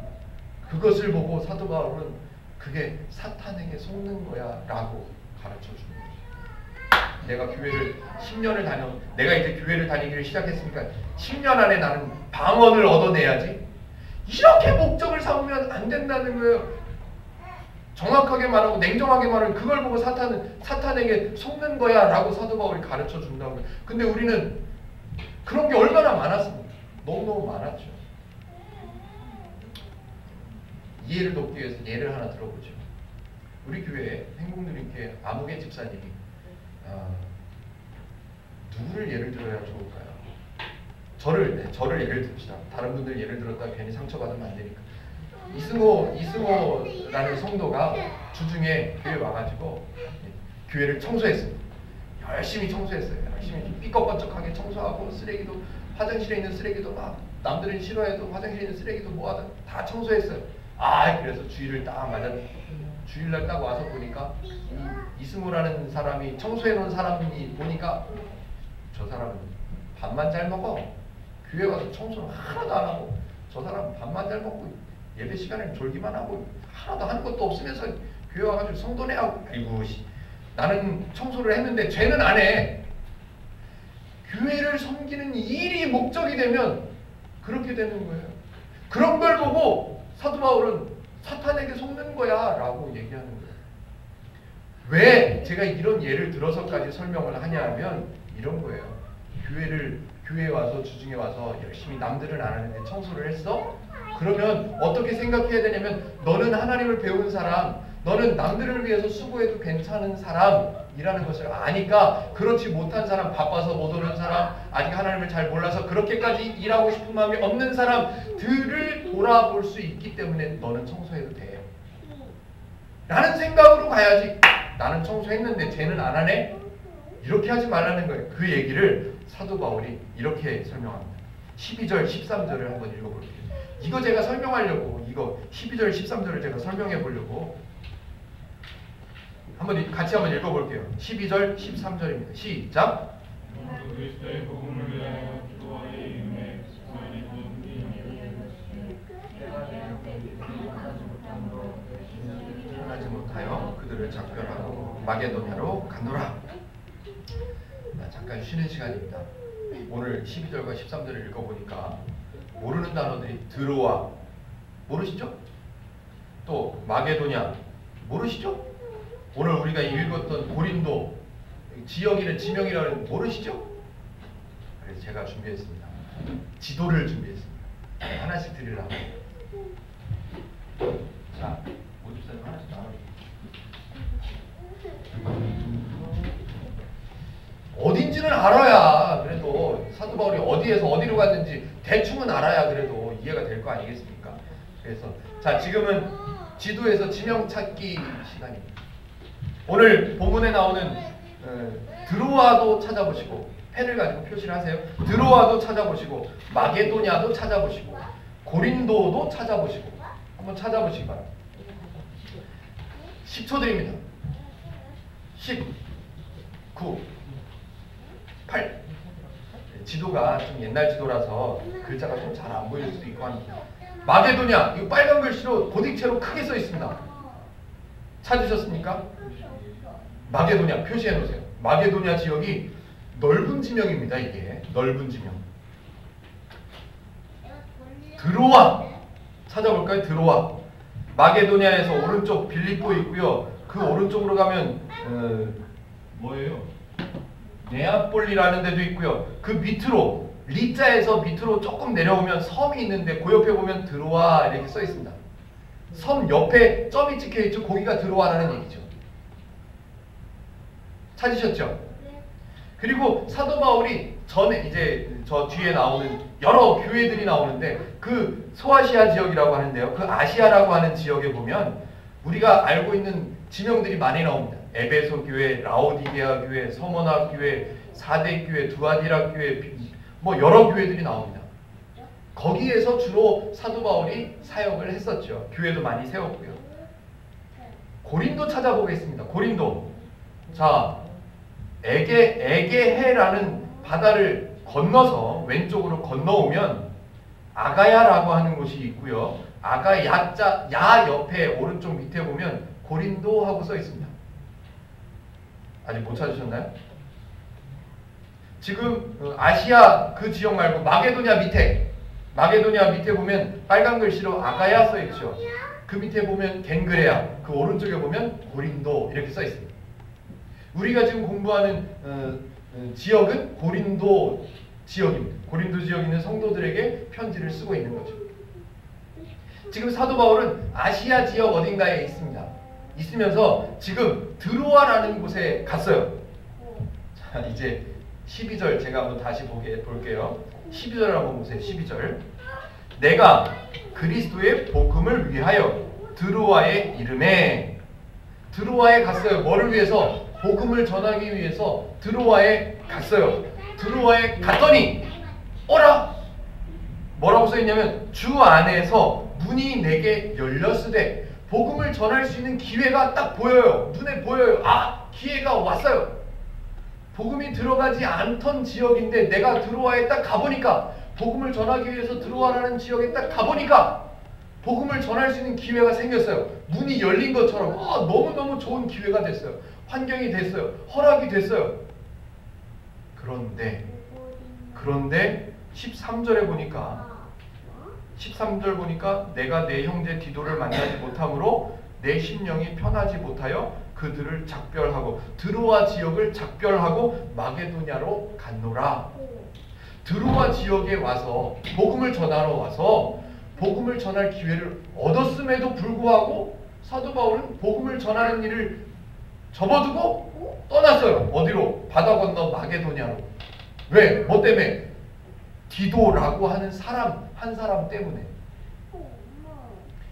[SPEAKER 1] 그것을 보고 사도 바울은 그게 사탄에게 속는 거야 라고 가르쳐 주는 거죠. 내가 교회를 10년을 내가 이제 교회를 다니기를 시작했으니까 10년 안에 나는 방언을 얻어내야지. 이렇게 목적을 삼으면 안 된다는 거예요. 정확하게 말하고 냉정하게 말하면 그걸 보고 사탄에게 속는 거야 라고 사도 바울이 가르쳐 준다고요. 근데 우리는 그런 게 얼마나 많았습니까? 너무너무 많았죠. 이해를 돕기 위해서 예를 하나 들어보죠. 우리 교회 행복누림교회 아무개 집사님이 누구를 예를 들어야 좋을까요? 저를 예를 듭시다. 다른 분들 예를 들었다가 괜히 상처받으면 안 되니까. 이승호라는 성도가 주중에 교회 와가지고 교회를 청소했습니다. 열심히 청소했어요. 열심히 삐걱번쩍하게 청소하고 쓰레기도, 화장실에 있는 쓰레기도 막 남들은 싫어해도 화장실에 있는 쓰레기도 모아다 다 청소했어요. 그래서 주일날 딱 와서 보니까 이승호라는 사람이 청소해 놓은 사람이 보니까 저 사람은 밥만 잘 먹어. 교회 가서 청소는 하나도 안 하고 저 사람은 밥만 잘 먹고 예배 시간에는 졸기만 하고 하나도 하는 것도 없으면서 교회 와가지고 성도내 하고, 아이고 나는 청소를 했는데 쟤는 안 해. 교회를 섬기는 일이 목적이 되면 그렇게 되는 거예요. 그런 걸 보고 사도 바울은 사탄에게 속는 거야 라고 얘기하는 거예요. 왜 제가 이런 예를 들어서까지 설명을 하냐 하면 이런 거예요. 교회에 와서 주중에 와서 열심히 남들은 안 하는데 청소를 했어? 그러면 어떻게 생각해야 되냐면, 너는 하나님을 배운 사람, 너는 남들을 위해서 수고해도 괜찮은 사람이라는 것을 아니까 그렇지 못한 사람, 바빠서 못 오는 사람, 아직 하나님을 잘 몰라서 그렇게까지 일하고 싶은 마음이 없는 사람들을 돌아볼 수 있기 때문에 너는 청소해도 돼 라는 생각으로 가야지. 나는 청소했는데 쟤는 안 하네? 이렇게 하지 말라는 거예요. 그 얘기를 사도 바울이 이렇게 설명합니다. 12절 13절을 한번 읽어볼게요. 이거 제가 설명하려고, 이거 12절 13절을 제가 설명해 보려고 같이 한번 읽어볼게요. 12절 13절입니다. 시작. 하지 못하여 그들을 작별하고 마게도냐로 가노라. 잠깐 쉬는 시간입니다. 오늘 12절과 13절을 읽어보니까 모르는 단어들이 드로아 모르시죠? 또 마게도냐 모르시죠? 오늘 우리가 읽었던 고린도 지역이는 지명이라는 모르시죠? 그래서 제가 준비했습니다. 지도를 준비했습니다. 하나씩 드리려고. 자, 모집사님 하나씩 나눠주세요. 어딘지는 알아야 그래도 사도 바울이 어디에서 어디로 갔는지 대충은 알아야 그래도 이해가 될 거 아니겠습니까? 그래서 자, 지금은 지도에서 지명 찾기 시간입니다. 오늘 본문에 나오는 드로아도 찾아보시고 펜을 가지고 표시를 하세요. 드로아도 찾아보시고 마게도냐도 찾아보시고 고린도도 찾아보시고 한번 찾아보시기 바랍니다. 10초 드립니다. 10, 9, 8. 지도가 좀 옛날 지도라서 글자가 좀 잘 안 보일 수도 있고 합니다. 마게도냐, 이거 빨간 글씨로 고딕체로 크게 써 있습니다. 찾으셨습니까? 마게도냐 표시해 놓으세요. 마게도냐 지역이 넓은 지명입니다. 이게 넓은 지명. 드로아 찾아볼까요? 드로아. 마게도냐에서 오른쪽 빌립보 있고요. 그 오른쪽으로 가면 뭐예요? 네아폴리라는 데도 있고요. 그 밑으로 리자에서 밑으로 조금 내려오면 섬이 있는데 그 옆에 보면 드로아 이렇게 써 있습니다. 섬 옆에 점이 찍혀 있죠. 거기가 드로아라는 얘기죠. 찾으셨죠? 그리고 사도 바울이 전에 이제 저 뒤에 나오는 여러 교회들이 나오는데 그 소아시아 지역이라고 하는데요. 그 아시아라고 하는 지역에 보면 우리가 알고 있는 지명들이 많이 나옵니다. 에베소 교회, 라오디게아 교회, 서머나 교회, 사대 교회, 두아디라 교회, 뭐 여러 교회들이 나옵니다. 거기에서 주로 사도 바울이 사역을 했었죠. 교회도 많이 세웠고요. 고린도 찾아보겠습니다. 고린도. 자, 에게해라는 바다를 건너서 왼쪽으로 건너오면 아가야라고 하는 곳이 있고요. 아가야자 야 옆에 오른쪽 밑에 보면 고린도 하고 써 있습니다. 아직 못 찾으셨나요? 지금 아시아 그 지역 말고 마게도냐 밑에 보면 빨간 글씨로 아가야 써 있죠. 그 밑에 보면 겐그레아, 그 오른쪽에 보면 고린도 이렇게 써 있습니다. 우리가 지금 공부하는 지역은 고린도 지역입니다. 고린도 지역에 있는 성도들에게 편지를 쓰고 있는 거죠. 지금 사도 바울은 아시아 지역 어딘가에 있습니다. 있으면서 지금 드로아라는 곳에 갔어요. 자, 이제 12절 제가 한번 다시 볼게요. 12절 한번 보세요. 12절. 내가 그리스도의 복음을 위하여 드로아의 이름에 드로아에 갔어요. 뭐를 위해서? 복음을 전하기 위해서 드로아에 갔어요. 드로아에 갔더니 어라! 뭐라고 써있냐면 주 안에서 문이 내게 열렸으되 복음을 전할 수 있는 기회가 딱 보여요. 눈에 보여요. 아! 기회가 왔어요. 복음이 들어가지 않던 지역인데 내가 드로아에 딱 가보니까 복음을 전하기 위해서 드로아라는 지역에 딱 가보니까 복음을 전할 수 있는 기회가 생겼어요. 문이 열린 것처럼 너무너무 좋은 기회가 됐어요. 환경이 됐어요. 허락이 됐어요. 그런데 13절에 보니까 13절 보니까 내가 내 형제 디도를 만나지 못함으로 내 심령이 편하지 못하여 그들을 작별하고 드로아 지역을 작별하고 마게도냐로 갔노라. 드로아 지역에 와서 복음을 전하러 와서 복음을 전할 기회를 얻었음에도 불구하고 사도 바울은 복음을 전하는 일을 접어두고 떠났어요. 어디로? 바다 건너 마게도냐로. 왜? 뭐 때문에? 디도라고 하는 사람, 한 사람 때문에.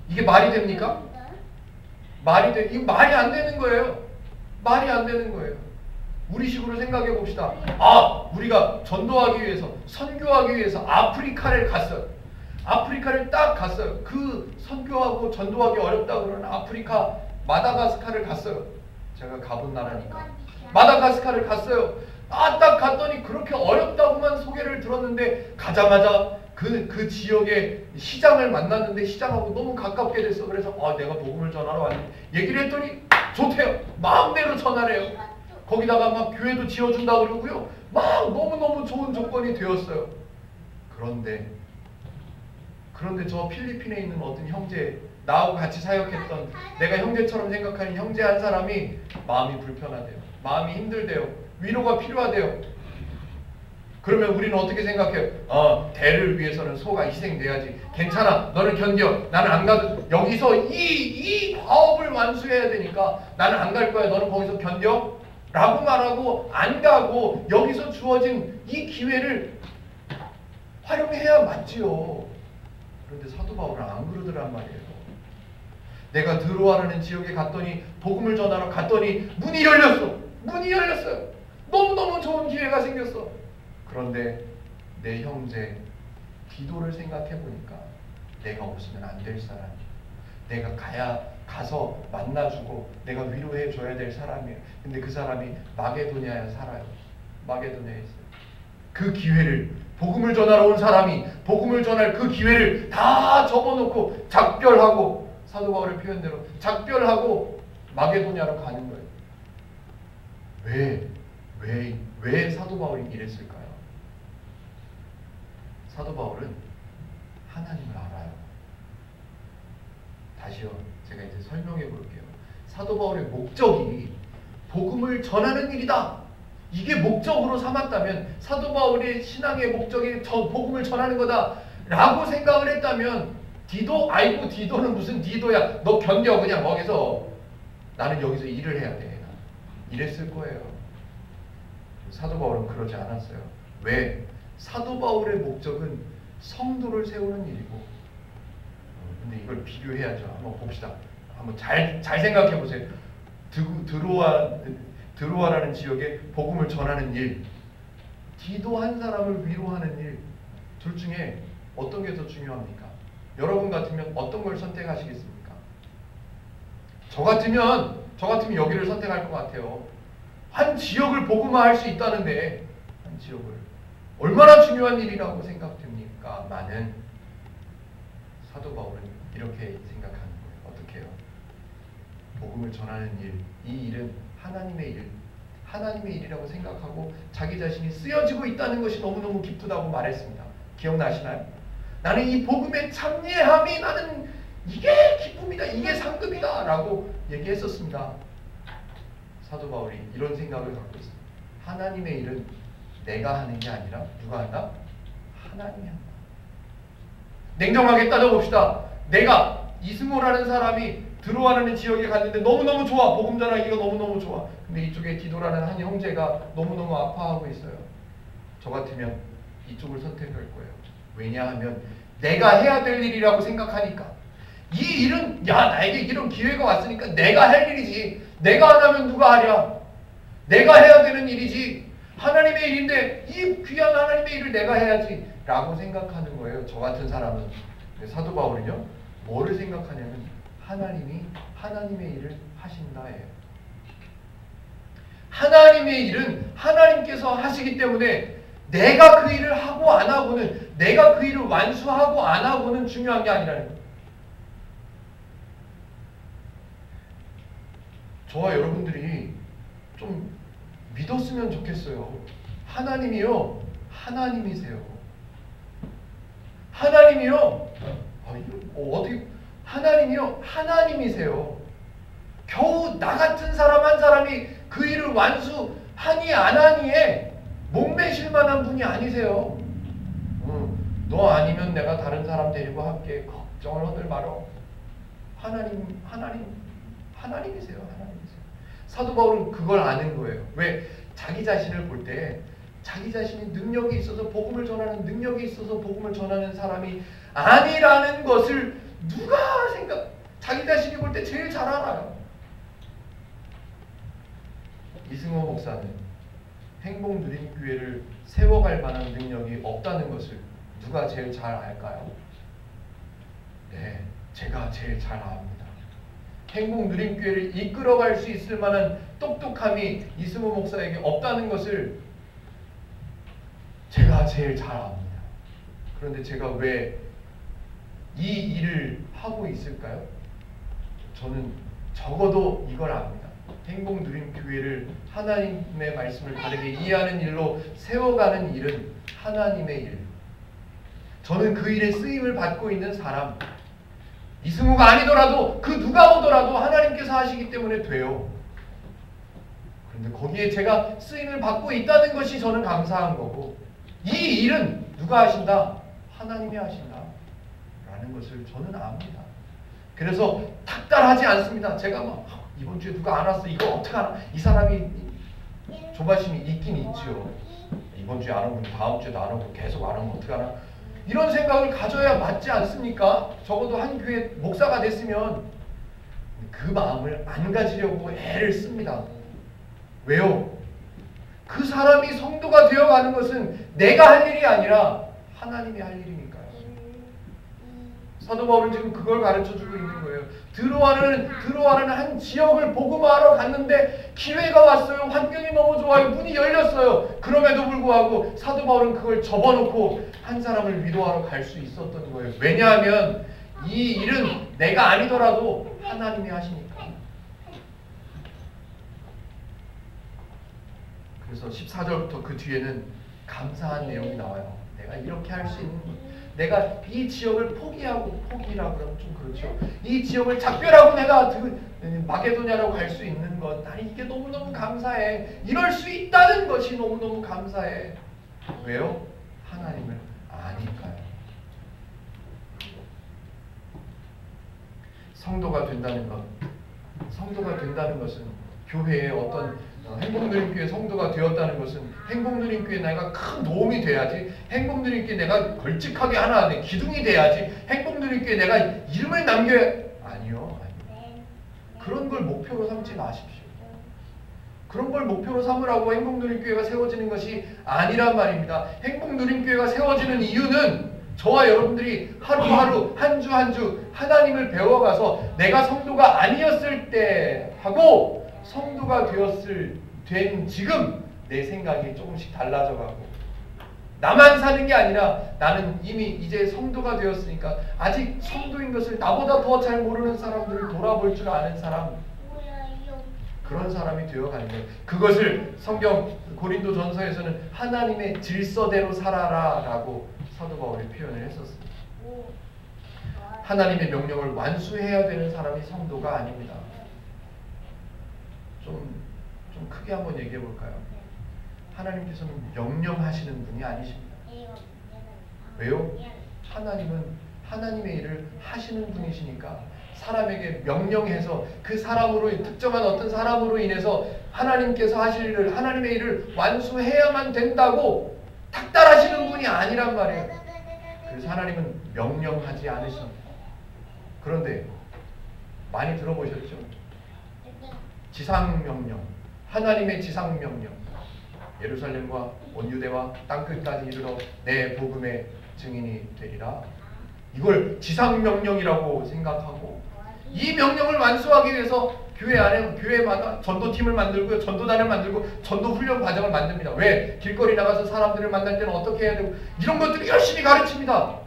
[SPEAKER 1] 이게 말이 됩니까? 이거 말이 안 되는 거예요. 말이 안 되는 거예요. 우리식으로 생각해 봅시다. 우리가 전도하기 위해서, 선교하기 위해서 아프리카를 갔어요. 아프리카를 딱 갔어요. 그 선교하고 전도하기 어렵다고 그러는 아프리카 마다가스카르를 갔어요. 제가 가본 나라니까. 마다가스카르를 갔어요. 딱 갔더니 그렇게 어렵다고만 소개를 들었는데 가자마자 그 지역의 시장을 만났는데 시장하고 너무 가깝게 됐어. 그래서 내가 복음을 전하러 왔는데 얘기를 했더니 좋대요. 마음대로 전하래요. 거기다가 막 교회도 지어준다 그러고요. 막 너무너무 좋은 조건이 되었어요. 그런데 저 필리핀에 있는 어떤 형제, 나하고 같이 사역했던 내가 형제처럼 생각하는 형제 한 사람이 마음이 불편하대요. 마음이 힘들대요. 위로가 필요하대요. 그러면 우리는 어떻게 생각해요? 대를 위해서는 소가 희생돼야지. 괜찮아. 너는 견뎌. 나는 안 가도 여기서 이 과업을 완수해야 되니까 나는 안 갈 거야. 너는 거기서 견뎌. 라고 말하고 안 가고 여기서 주어진 이 기회를 활용해야 맞지요. 그런데 사도 바울은 안 그러더란 말이에요. 내가 드로아라는 지역에 갔더니 복음을 전하러 갔더니 문이 열렸어. 문이 열렸어요. 너무너무 좋은 기회가 생겼어. 그런데 내 형제 디도를 생각해 보니까 내가 없으면 안 될 사람, 내가 가서 만나주고 내가 위로해 줘야 될 사람이에요. 근데 그 사람이 마게도냐에 살아요. 마게도냐에 있어요. 그 기회를, 복음을 전하러 온 사람이 복음을 전할 그 기회를 다 접어놓고 작별하고, 사도 바울의 표현대로 작별하고 마게도냐로 가는 거예요. 왜 사도 바울이 이랬을까요? 사도 바울은 하나님을 알아요. 다시요, 제가 이제 설명해 볼게요. 사도 바울의 목적이 복음을 전하는 일이다. 이게 목적으로 삼았다면, 사도 바울의 신앙의 목적이 복음을 전하는 거다 라고 생각을 했다면, 디도는 무슨 디도야, 너 견뎌. 그냥 거기서, 나는 여기서 일을 해야 돼, 이랬을 거예요. 사도 바울은 그러지 않았어요. 왜? 사도 바울의 목적은 성도를 세우는 일이고, 근데 이걸 비교해야죠. 한번 봅시다. 한번 잘 생각해 보세요. 드로아라는 지역에 복음을 전하는 일, 디도 한 사람을 위로하는 일, 둘 중에 어떤 게 더 중요합니까? 여러분 같으면 어떤 걸 선택하시겠습니까? 저 같으면 여기를 선택할 것 같아요. 한 지역을 복음화할 수 있다는데, 한 지역을 얼마나 중요한 일이라고 생각됩니까? 많은 사도 바울은 이렇게 생각하는 거예요. 어떻게 해요? 복음을 전하는 일, 이 일은 하나님의 일이라고 생각하고 자기 자신이 쓰여지고 있다는 것이 너무너무 기쁘다고 말했습니다. 기억나시나요? 나는 이 복음의 참여함이, 나는 이게 기쁨이다, 이게 상급이다 라고 얘기했었습니다. 사도 바울이 이런 생각을 갖고 있습니다. 하나님의 일은 내가 하는 게 아니라 누가 한다? 하나님이 한다. 냉정하게 따져봅시다. 내가 이승호라는 사람이 드로아라는 지역에 갔는데 너무너무 좋아. 복음 전하기가 너무너무 좋아. 근데 이쪽에 디도라는 한 형제가 너무너무 아파하고 있어요. 저 같으면 이쪽을 선택할 거예요. 왜냐하면 내가 해야 될 일이라고 생각하니까. 이 일은, 나에게 이런 기회가 왔으니까 내가 할 일이지. 내가 안 하면 누가 하랴. 내가 해야 되는 일이지. 하나님의 일인데 이 귀한 하나님의 일을 내가 해야지 라고 생각하는 거예요. 저 같은 사람은. 사도 바울은요, 뭐를 생각하냐면 하나님이 하나님의 일을 하신다예요. 하나님의 일은 하나님께서 하시기 때문에 내가 그 일을 하고 안 하고는, 내가 그 일을 완수하고 안 하고는 중요한 게 아니라는 거예요. 저와 여러분들이 좀 믿었으면 좋겠어요. 하나님이요, 하나님이세요. 하나님이요, 어떻게, 하나님이요, 하나님이세요. 겨우 나 같은 사람 한 사람이 그 일을 완수하니 안 하니에 목매실 만한 분이 아니세요. 너 아니면 내가 다른 사람 데리고 할게. 걱정을 하들 말어. 하나님이세요. 하나님이세요. 사도 바울은 그걸 아는 거예요. 왜? 자기 자신을 볼 때 자기 자신이 능력이 있어서 복음을 전하는 능력이 있어서 복음을 전하는 사람이 아니라는 것을 누가 자기 자신이 볼 때 제일 잘 알아요. 이승호 목사는 행복누림교회를 세워갈 만한 능력이 없다는 것을 누가 제일 잘 알까요? 네, 제가 제일 잘 압니다. 행복누림교회를 이끌어갈 수 있을 만한 똑똑함이 이승호 목사에게 없다는 것을 제가 제일 잘 압니다. 그런데 제가 왜 이 일을 하고 있을까요? 저는 적어도 이걸 압니다. 행복누림교회를 하나님의 말씀을 바르게 이해하는 일로 세워가는 일은 하나님의 일. 저는 그 일에 쓰임을 받고 있는 사람. 이승우가 아니더라도 그 누가 오더라도 하나님께서 하시기 때문에 돼요. 그런데 거기에 제가 쓰임을 받고 있다는 것이 저는 감사한 거고, 이 일은 누가 하신다? 하나님이 하신다 라는 것을 저는 압니다. 그래서 닥달하지 않습니다. 제가 막 이번 주에 누가 안 왔어, 이거 어떡하나, 이 사람이 조바심이 있긴 있죠. 이번 주에 안 오면 다음 주에도 안 오고 계속 안 오면 어떡하나, 이런 생각을 가져야 맞지 않습니까? 적어도 한 교회 목사가 됐으면 그 마음을 안 가지려고 애를 씁니다. 왜요? 그 사람이 성도가 되어가는 것은 내가 할 일이 아니라 하나님이 할 일이니까요. 사도 바울은 지금 그걸 가르쳐주고 있는 거예요. 드로아는 한 지역을 복음화하러 갔는데 기회가 왔어요. 환경이 너무 좋아요. 문이 열렸어요. 그럼에도 불구하고 사도 바울은 그걸 접어놓고 한 사람을 위로하러 갈 수 있었던 거예요. 왜냐하면 이 일은 내가 아니더라도 하나님이 하시니까. 그래서 14절부터 그 뒤에는 감사한 내용이 나와요. 내가 이렇게 할 수 있는, 내가 이 지역을 포기라고 그러면 좀 그렇죠. 이 지역을 작별하고 내가 마게도냐라고 갈 수 있는 것, 나는 이게 너무너무 감사해. 이럴 수 있다는 것이 너무너무 감사해. 왜요? 하나님을 아니까요. 성도가 된다는 것은 교회의 어떤 행복누림교회 성도가 되었다는 것은 행복누림교회 내가 큰 도움이 돼야지, 행복누림교회 내가 걸찍하게 하나 기둥이 돼야지, 행복누림교회 내가 이름을 남겨야, 아니요. 그런 걸 목표로 삼지 마십시오. 그런 걸 목표로 삼으라고 행복누림교회가 세워지는 것이 아니란 말입니다. 행복누림교회가 세워지는 이유는 저와 여러분들이 하루하루 한 주 한 주 하나님을 배워가서 내가 성도가 아니었을 때 하고 성도가 된 지금 내 생각이 조금씩 달라져가고, 나만 사는 게 아니라 나는 이미 이제 성도가 되었으니까 아직 성도인 것을 나보다 더 잘 모르는 사람들을 돌아볼 줄 아는 사람, 그런 사람이 되어가는 거예요. 그것을 성경 고린도전서에서는 하나님의 질서대로 살아라 라고 사도 바울이 표현을 했었습니다. 하나님의 명령을 완수해야 되는 사람이 성도가 아닙니다. 좀 크게 한번 얘기해 볼까요? 하나님께서는 명령하시는 분이 아니십니다. 왜요? 하나님은 하나님의 일을 하시는 분이시니까 사람에게 명령해서 그 사람으로, 특정한 어떤 사람으로 인해서 하나님께서 하실 일을, 하나님의 일을 완수해야만 된다고 닥달하시는 분이 아니란 말이에요. 그래서 하나님은 명령하지 않으십니다. 그런데 많이 들어보셨죠? 지상명령, 하나님의 지상명령, 예루살렘과 온 유대와 땅끝까지 이르러 내 복음의 증인이 되리라. 이걸 지상명령이라고 생각하고, 이 명령을 완수하기 위해서 교회마다 전도팀을 만들고요, 전도단을 만들고 전도훈련 과정을 만듭니다. 왜? 길거리 나가서 사람들을 만날 때는 어떻게 해야 되고, 이런 것들을 열심히 가르칩니다.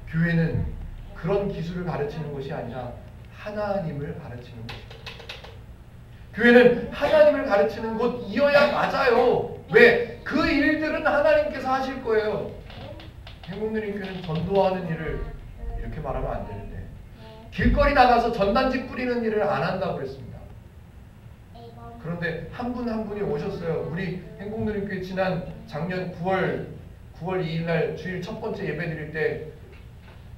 [SPEAKER 1] 교회는 그런 기술을 가르치는 것이 아니라 하나님을 가르치는 것입니다. 교회는 하나님을 가르치는 곳이어야 맞아요. 왜? 그 일들은 하나님께서 하실 거예요. 행복누림교회는 전도하는 일을 이렇게 말하면 안 되는데, 길거리 나가서 전단지 뿌리는 일을 안 한다고 그랬습니다. 그런데 한 분 한 분이 오셨어요. 우리 행복누림교회 작년 9월 2일 날 주일 첫 번째 예배 드릴 때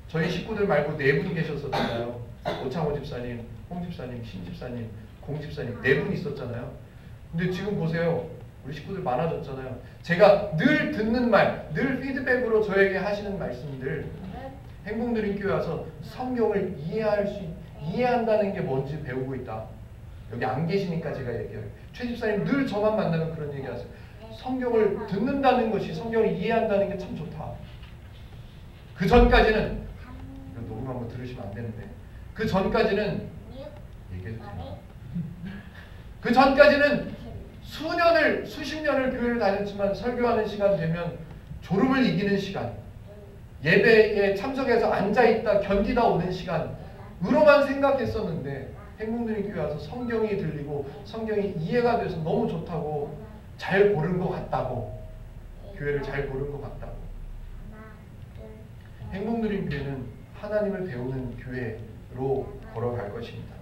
[SPEAKER 1] 저희 식구들 말고 4분 계셨었잖아요. 오창호 집사님, 홍 집사님, 신 집사님, 공 집사님 4분 있었잖아요. 근데 지금 보세요. 우리 식구들 많아졌잖아요. 제가 늘 듣는 말, 늘 피드백으로 저에게 하시는 말씀들, 행복누림교회 와서 성경을 이해한다는 게 뭔지 배우고 있다. 여기 안 계시니까 제가 얘기해요. 최 집사님 늘 저만 만나면 그런 얘기 하세요. 성경을 듣는다는 것이, 성경을 이해한다는 게 참 좋다. 그 전까지는, 이거 녹음 한번 들으시면 안 되는데, 그 전까지는 얘기해도 되나? 그 전까지는 수십 년을 교회를 다녔지만 설교하는 시간 되면 졸음을 이기는 시간, 예배에 참석해서 앉아있다 견디다 오는 시간으로만 생각했었는데, 행복누린 교회 와서 성경이 들리고 성경이 이해가 돼서 너무 좋다고, 잘 고른 것 같다고, 교회를 잘 고른 것 같다고. 행복누린 교회는 하나님을 배우는 교회로 걸어갈 것입니다.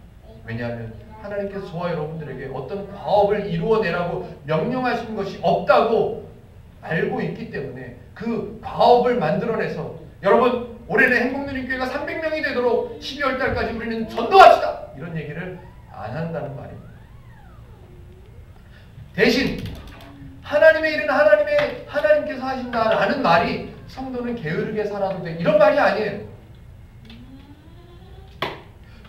[SPEAKER 1] 왜냐하면 하나님께서 저와 여러분들에게 어떤 과업을 이루어내라고 명령하신 것이 없다고 알고 있기 때문에 그 과업을 만들어내서, 여러분 올해는 행복누린교회가 300명이 되도록 12월 달까지 우리는 전도합시다, 이런 얘기를 안 한다는 말입니다. 대신 하나님의 일은 하나님께서 하신다라는 말이 성도는 게으르게 살아도 돼, 이런 말이 아니에요.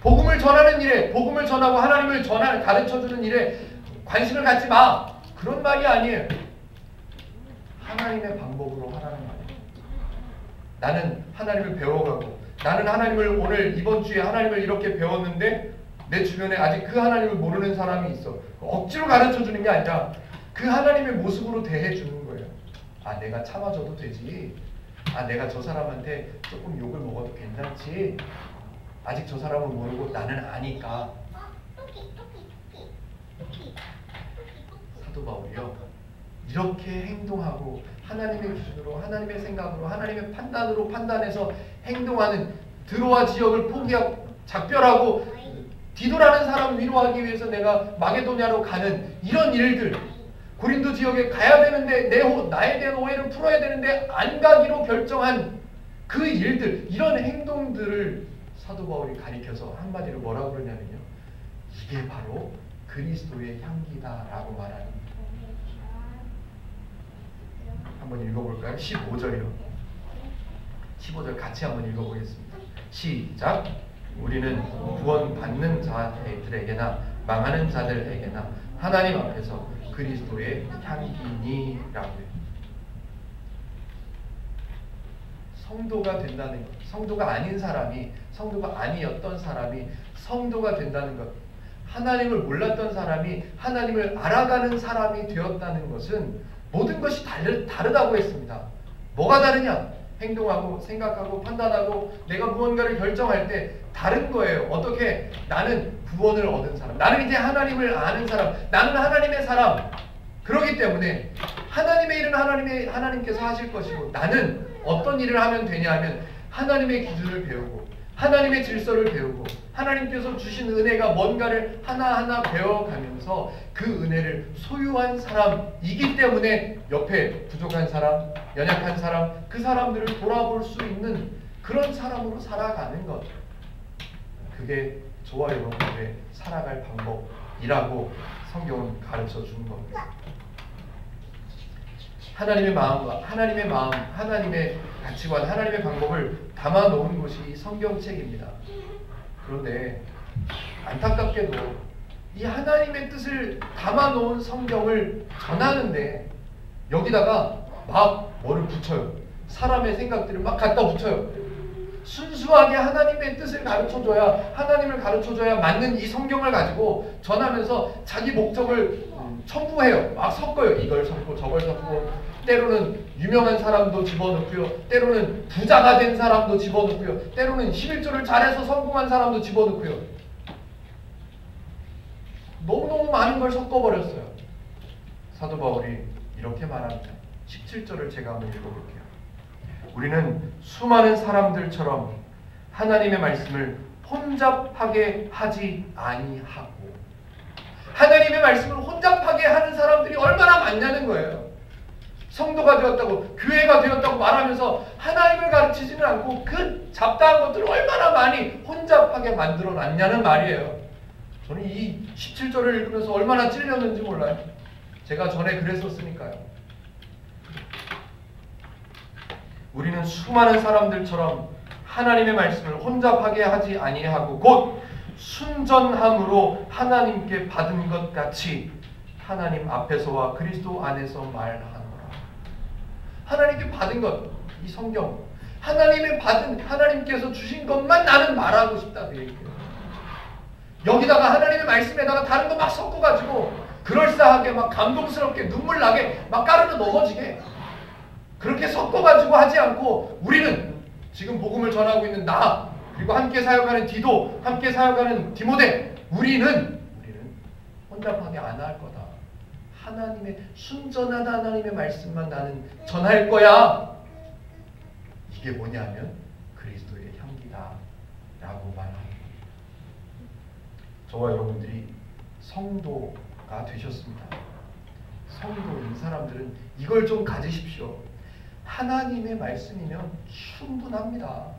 [SPEAKER 1] 복음을 전하는 일에, 복음을 전하고 하나님을 가르쳐주는 일에 관심을 갖지 마, 그런 말이 아니에요. 하나님의 방법으로 하라는 말이에요. 나는 하나님을 배워가고, 나는 하나님을 오늘 이번 주에 하나님을 이렇게 배웠는데 내 주변에 아직 그 하나님을 모르는 사람이 있어. 억지로 가르쳐주는 게 아니라 그 하나님의 모습으로 대해주는 거예요. 아, 내가 참아줘도 되지. 아, 내가 저 사람한테 조금 욕을 먹어도 괜찮지. 아직 저 사람은 모르고 나는 아니까. 사도 바울이요, 이렇게 행동하고 하나님의 기준으로, 하나님의 생각으로, 하나님의 판단으로 판단해서 행동하는, 드로아 지역을 포기하고 작별하고 디도라는 사람을 위로하기 위해서 내가 마게도냐로 가는 이런 일들, 고린도 지역에 가야 되는데 나에 대한 오해를 풀어야 되는데 안 가기로 결정한 그 일들, 이런 행동들을 사도 바울이 가리켜서 한마디로 뭐라고 그러냐면요, 이게 바로 그리스도의 향기다라고 말하는. 한번 읽어볼까요? 15절이요. 15절 같이 한번 읽어보겠습니다. 시작. 우리는 구원 받는 자들에게나 망하는 자들에게나 하나님 앞에서 그리스도의 향기니라고요. 성도가 된다는 것, 성도가 아닌 사람이, 성도가 아니었던 사람이 성도가 된다는 것, 하나님을 몰랐던 사람이 하나님을 알아가는 사람이 되었다는 것은 모든 것이 다르다고 했습니다. 뭐가 다르냐? 행동하고 생각하고 판단하고 내가 무언가를 결정할 때 다른 거예요. 어떻게? 나는 구원을 얻은 사람, 나는 이제 하나님을 아는 사람, 나는 하나님의 사람. 그렇기 때문에 하나님의 일은 하나님께서 하실 것이고, 나는 어떤 일을 하면 되냐 하면 하나님의 기준을 배우고 하나님의 질서를 배우고 하나님께서 주신 은혜가 뭔가를 하나하나 배워가면서 그 은혜를 소유한 사람이기 때문에 옆에 부족한 사람, 연약한 사람, 그 사람들을 돌아볼 수 있는 그런 사람으로 살아가는 것, 그게 저와 여러분들의 살아갈 방법이라고 성경은 가르쳐 주는 겁니다. 하나님의 마음과 하나님의 마음, 하나님의 가치관, 하나님의 방법을 담아 놓은 곳이 성경책입니다. 그런데 안타깝게도 이 하나님의 뜻을 담아 놓은 성경을 전하는데 여기다가 막 뭐를 붙여요. 사람의 생각들을 막 갖다 붙여요. 순수하게 하나님의 뜻을 가르쳐줘야, 하나님을 가르쳐줘야 맞는 이 성경을 가지고 전하면서 자기 목적을 첨부해요. 막 섞어요. 이걸 섞고 저걸 섞고, 때로는 유명한 사람도 집어넣고요, 때로는 부자가 된 사람도 집어넣고요, 때로는 11조를 잘해서 성공한 사람도 집어넣고요. 너무너무 많은 걸 섞어버렸어요. 사도 바울이 이렇게 말합니다. 17절을 제가 한번 읽어볼게요. 우리는 수많은 사람들처럼 하나님의 말씀을 혼잡하게 하지 아니하고, 하나님의 말씀을 혼잡하게 하는 사람들이 얼마나 많냐는 거예요. 성도가 되었다고, 교회가 되었다고 말하면서 하나님을 가르치지는 않고 그 잡다한 것들을 얼마나 많이 혼잡하게 만들어 놨냐는 말이에요. 저는 이 17절을 읽으면서 얼마나 찔렸는지 몰라요. 제가 전에 그랬었으니까요. 우리는 수많은 사람들처럼 하나님의 말씀을 혼잡하게 하지 아니하고 곧 순전함으로 하나님께 받은 것 같이 하나님 앞에서와 그리스도 안에서 말하노라. 하나님께 받은 것, 이 성경, 하나님께서 주신 것만 나는 말하고 싶다, 그 얘기예요. 여기다가 하나님의 말씀에다가 다른 거 막 섞어가지고 그럴싸하게 막 감동스럽게 눈물 나게 막 까르르 넘어지게 그렇게 섞어가지고 하지 않고, 우리는 지금 복음을 전하고 있는 나, 그리고 함께 사역하는 디도, 함께 사역하는 디모데, 우리는 혼잡하게 안 할 거다. 하나님의 순전한 하나님의 말씀만 나는 전할 거야. 이게 뭐냐면 그리스도의 향기다 라고 말합니다. 저와 여러분들이 성도가 되셨습니다. 성도인 사람들은 이걸 좀 가지십시오. 하나님의 말씀이면 충분합니다.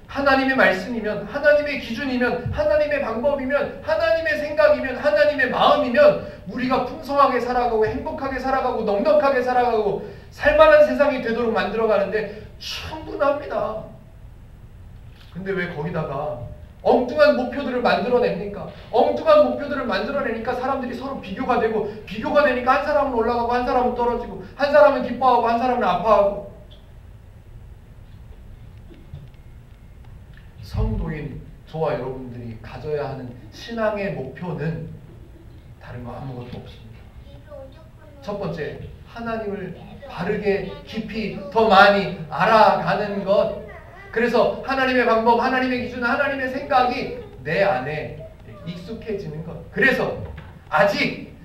[SPEAKER 1] 하나님의 말씀이면, 하나님의 기준이면, 하나님의 방법이면, 하나님의 생각이면, 하나님의 마음이면 우리가 풍성하게 살아가고 행복하게 살아가고 넉넉하게 살아가고 살만한 세상이 되도록 만들어가는데 충분합니다. 근데 왜 거기다가 엉뚱한 목표들을 만들어냅니까? 엉뚱한 목표들을 만들어내니까 사람들이 서로 비교가 되고, 비교가 되니까 한 사람은 올라가고 한 사람은 떨어지고, 한 사람은 기뻐하고 한 사람은 아파하고. 성도인 저와 여러분들이 가져야 하는 신앙의 목표는 다른 거 아무것도 없습니다. 첫 번째, 하나님을 바르게 깊이 더 많이 알아가는 것. 그래서 하나님의 방법, 하나님의 기준, 하나님의 생각이 내 안에 익숙해지는 것. 그래서 아직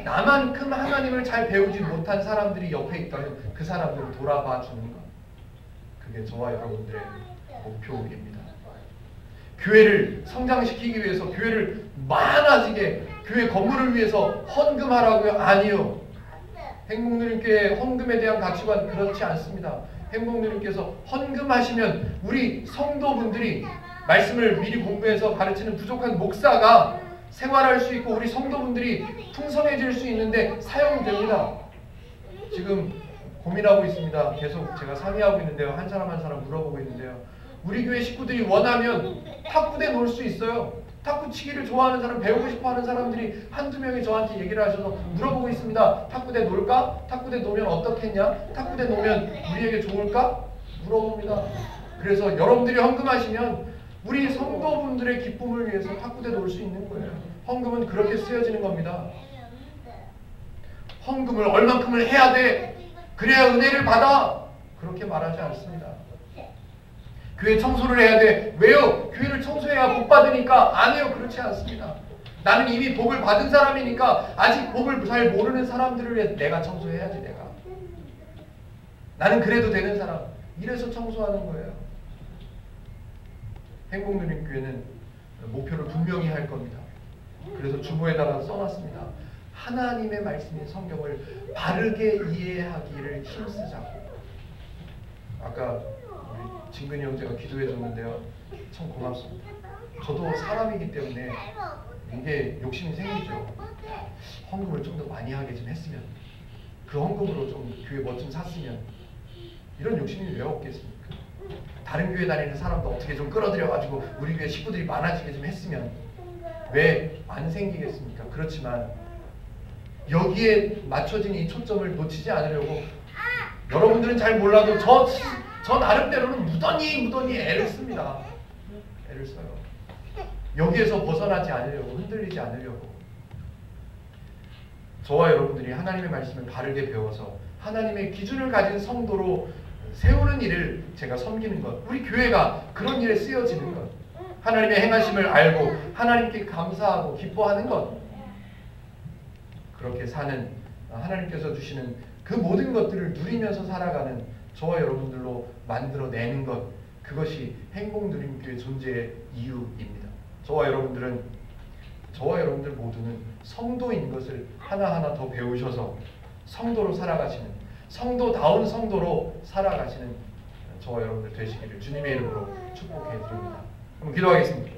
[SPEAKER 1] 나만큼 하나님을 잘 배우지 못한 사람들이 옆에 있다면 그 사람들을 돌아봐 주는 것. 그게 저와 여러분들의 목표입니다. 교회를 성장시키기 위해서, 교회를 많아지게, 교회 건물을 위해서 헌금하라고요? 아니요. 행복누림교회 헌금에 대한 가치관 그렇지 않습니다. 행복누림께서 헌금하시면 우리 성도분들이 말씀을 미리 공부해서 가르치는 부족한 목사가 생활할 수 있고, 우리 성도분들이 풍성해질 수 있는데 사용됩니다. 지금 고민하고 있습니다. 계속 제가 상의하고 있는데요. 한 사람 한 사람 물어보고 있는데요. 우리 교회 식구들이 원하면 탁구대 놀 수 있어요. 탁구 치기를 좋아하는 사람, 배우고 싶어하는 사람들이 한두 명이 저한테 얘기를 하셔서 물어보고 있습니다. 탁구대 놀까? 탁구대 놀면 어떻겠냐? 탁구대 놀면 우리에게 좋을까? 물어봅니다. 그래서 여러분들이 헌금하시면 우리 성도분들의 기쁨을 위해서 탁구대 놀 수 있는 거예요. 헌금은 그렇게 쓰여지는 겁니다. 헌금을 얼만큼을 해야 돼? 그래야 은혜를 받아? 그렇게 말하지 않습니다. 교회 청소를 해야 돼. 왜요? 교회를 청소해야 복 받으니까? 아니요. 그렇지 않습니다. 나는 이미 복을 받은 사람이니까 아직 복을 잘 모르는 사람들을 위해 내가 청소해야지. 내가. 나는 그래도 되는 사람. 이래서 청소하는 거예요. 행복누림교회는 목표를 분명히 할 겁니다. 그래서 주보에다가 써놨습니다. 하나님의 말씀인 성경을 바르게 이해하기를 힘쓰자고. 아까 우리 진근이 형제가 기도해 줬는데요. 참 고맙습니다. 저도 사람이기 때문에 이게 욕심이 생기죠. 헌금을 좀 더 많이 하게 좀 했으면, 그 헌금으로 좀 교회 뭐 좀 샀으면, 이런 욕심이 왜 없겠습니까? 다른 교회 다니는 사람도 어떻게 좀 끌어들여가지고 우리 교회 식구들이 많아지게 좀 했으면 왜 안 생기겠습니까? 그렇지만 여기에 맞춰진 이 초점을 놓치지 않으려고, 여러분들은 잘 몰라도 저 나름대로는 무던히 애를 씁니다. 애를 써요. 여기에서 벗어나지 않으려고, 흔들리지 않으려고. 저와 여러분들이 하나님의 말씀을 바르게 배워서 하나님의 기준을 가진 성도로 세우는 일을 제가 섬기는 것, 우리 교회가 그런 일에 쓰여지는 것, 하나님의 행하심을 알고 하나님께 감사하고 기뻐하는 것, 그렇게 사는, 하나님께서 주시는 그 모든 것들을 누리면서 살아가는 저와 여러분들로 만들어내는 것, 그것이 행복누림교회 존재의 이유입니다. 저와 여러분들 모두는 성도인 것을 하나하나 더 배우셔서 성도로 살아가시는, 성도다운 성도로 살아가시는 저와 여러분들 되시기를 주님의 이름으로 축복해 드립니다. 한번 기도하겠습니다.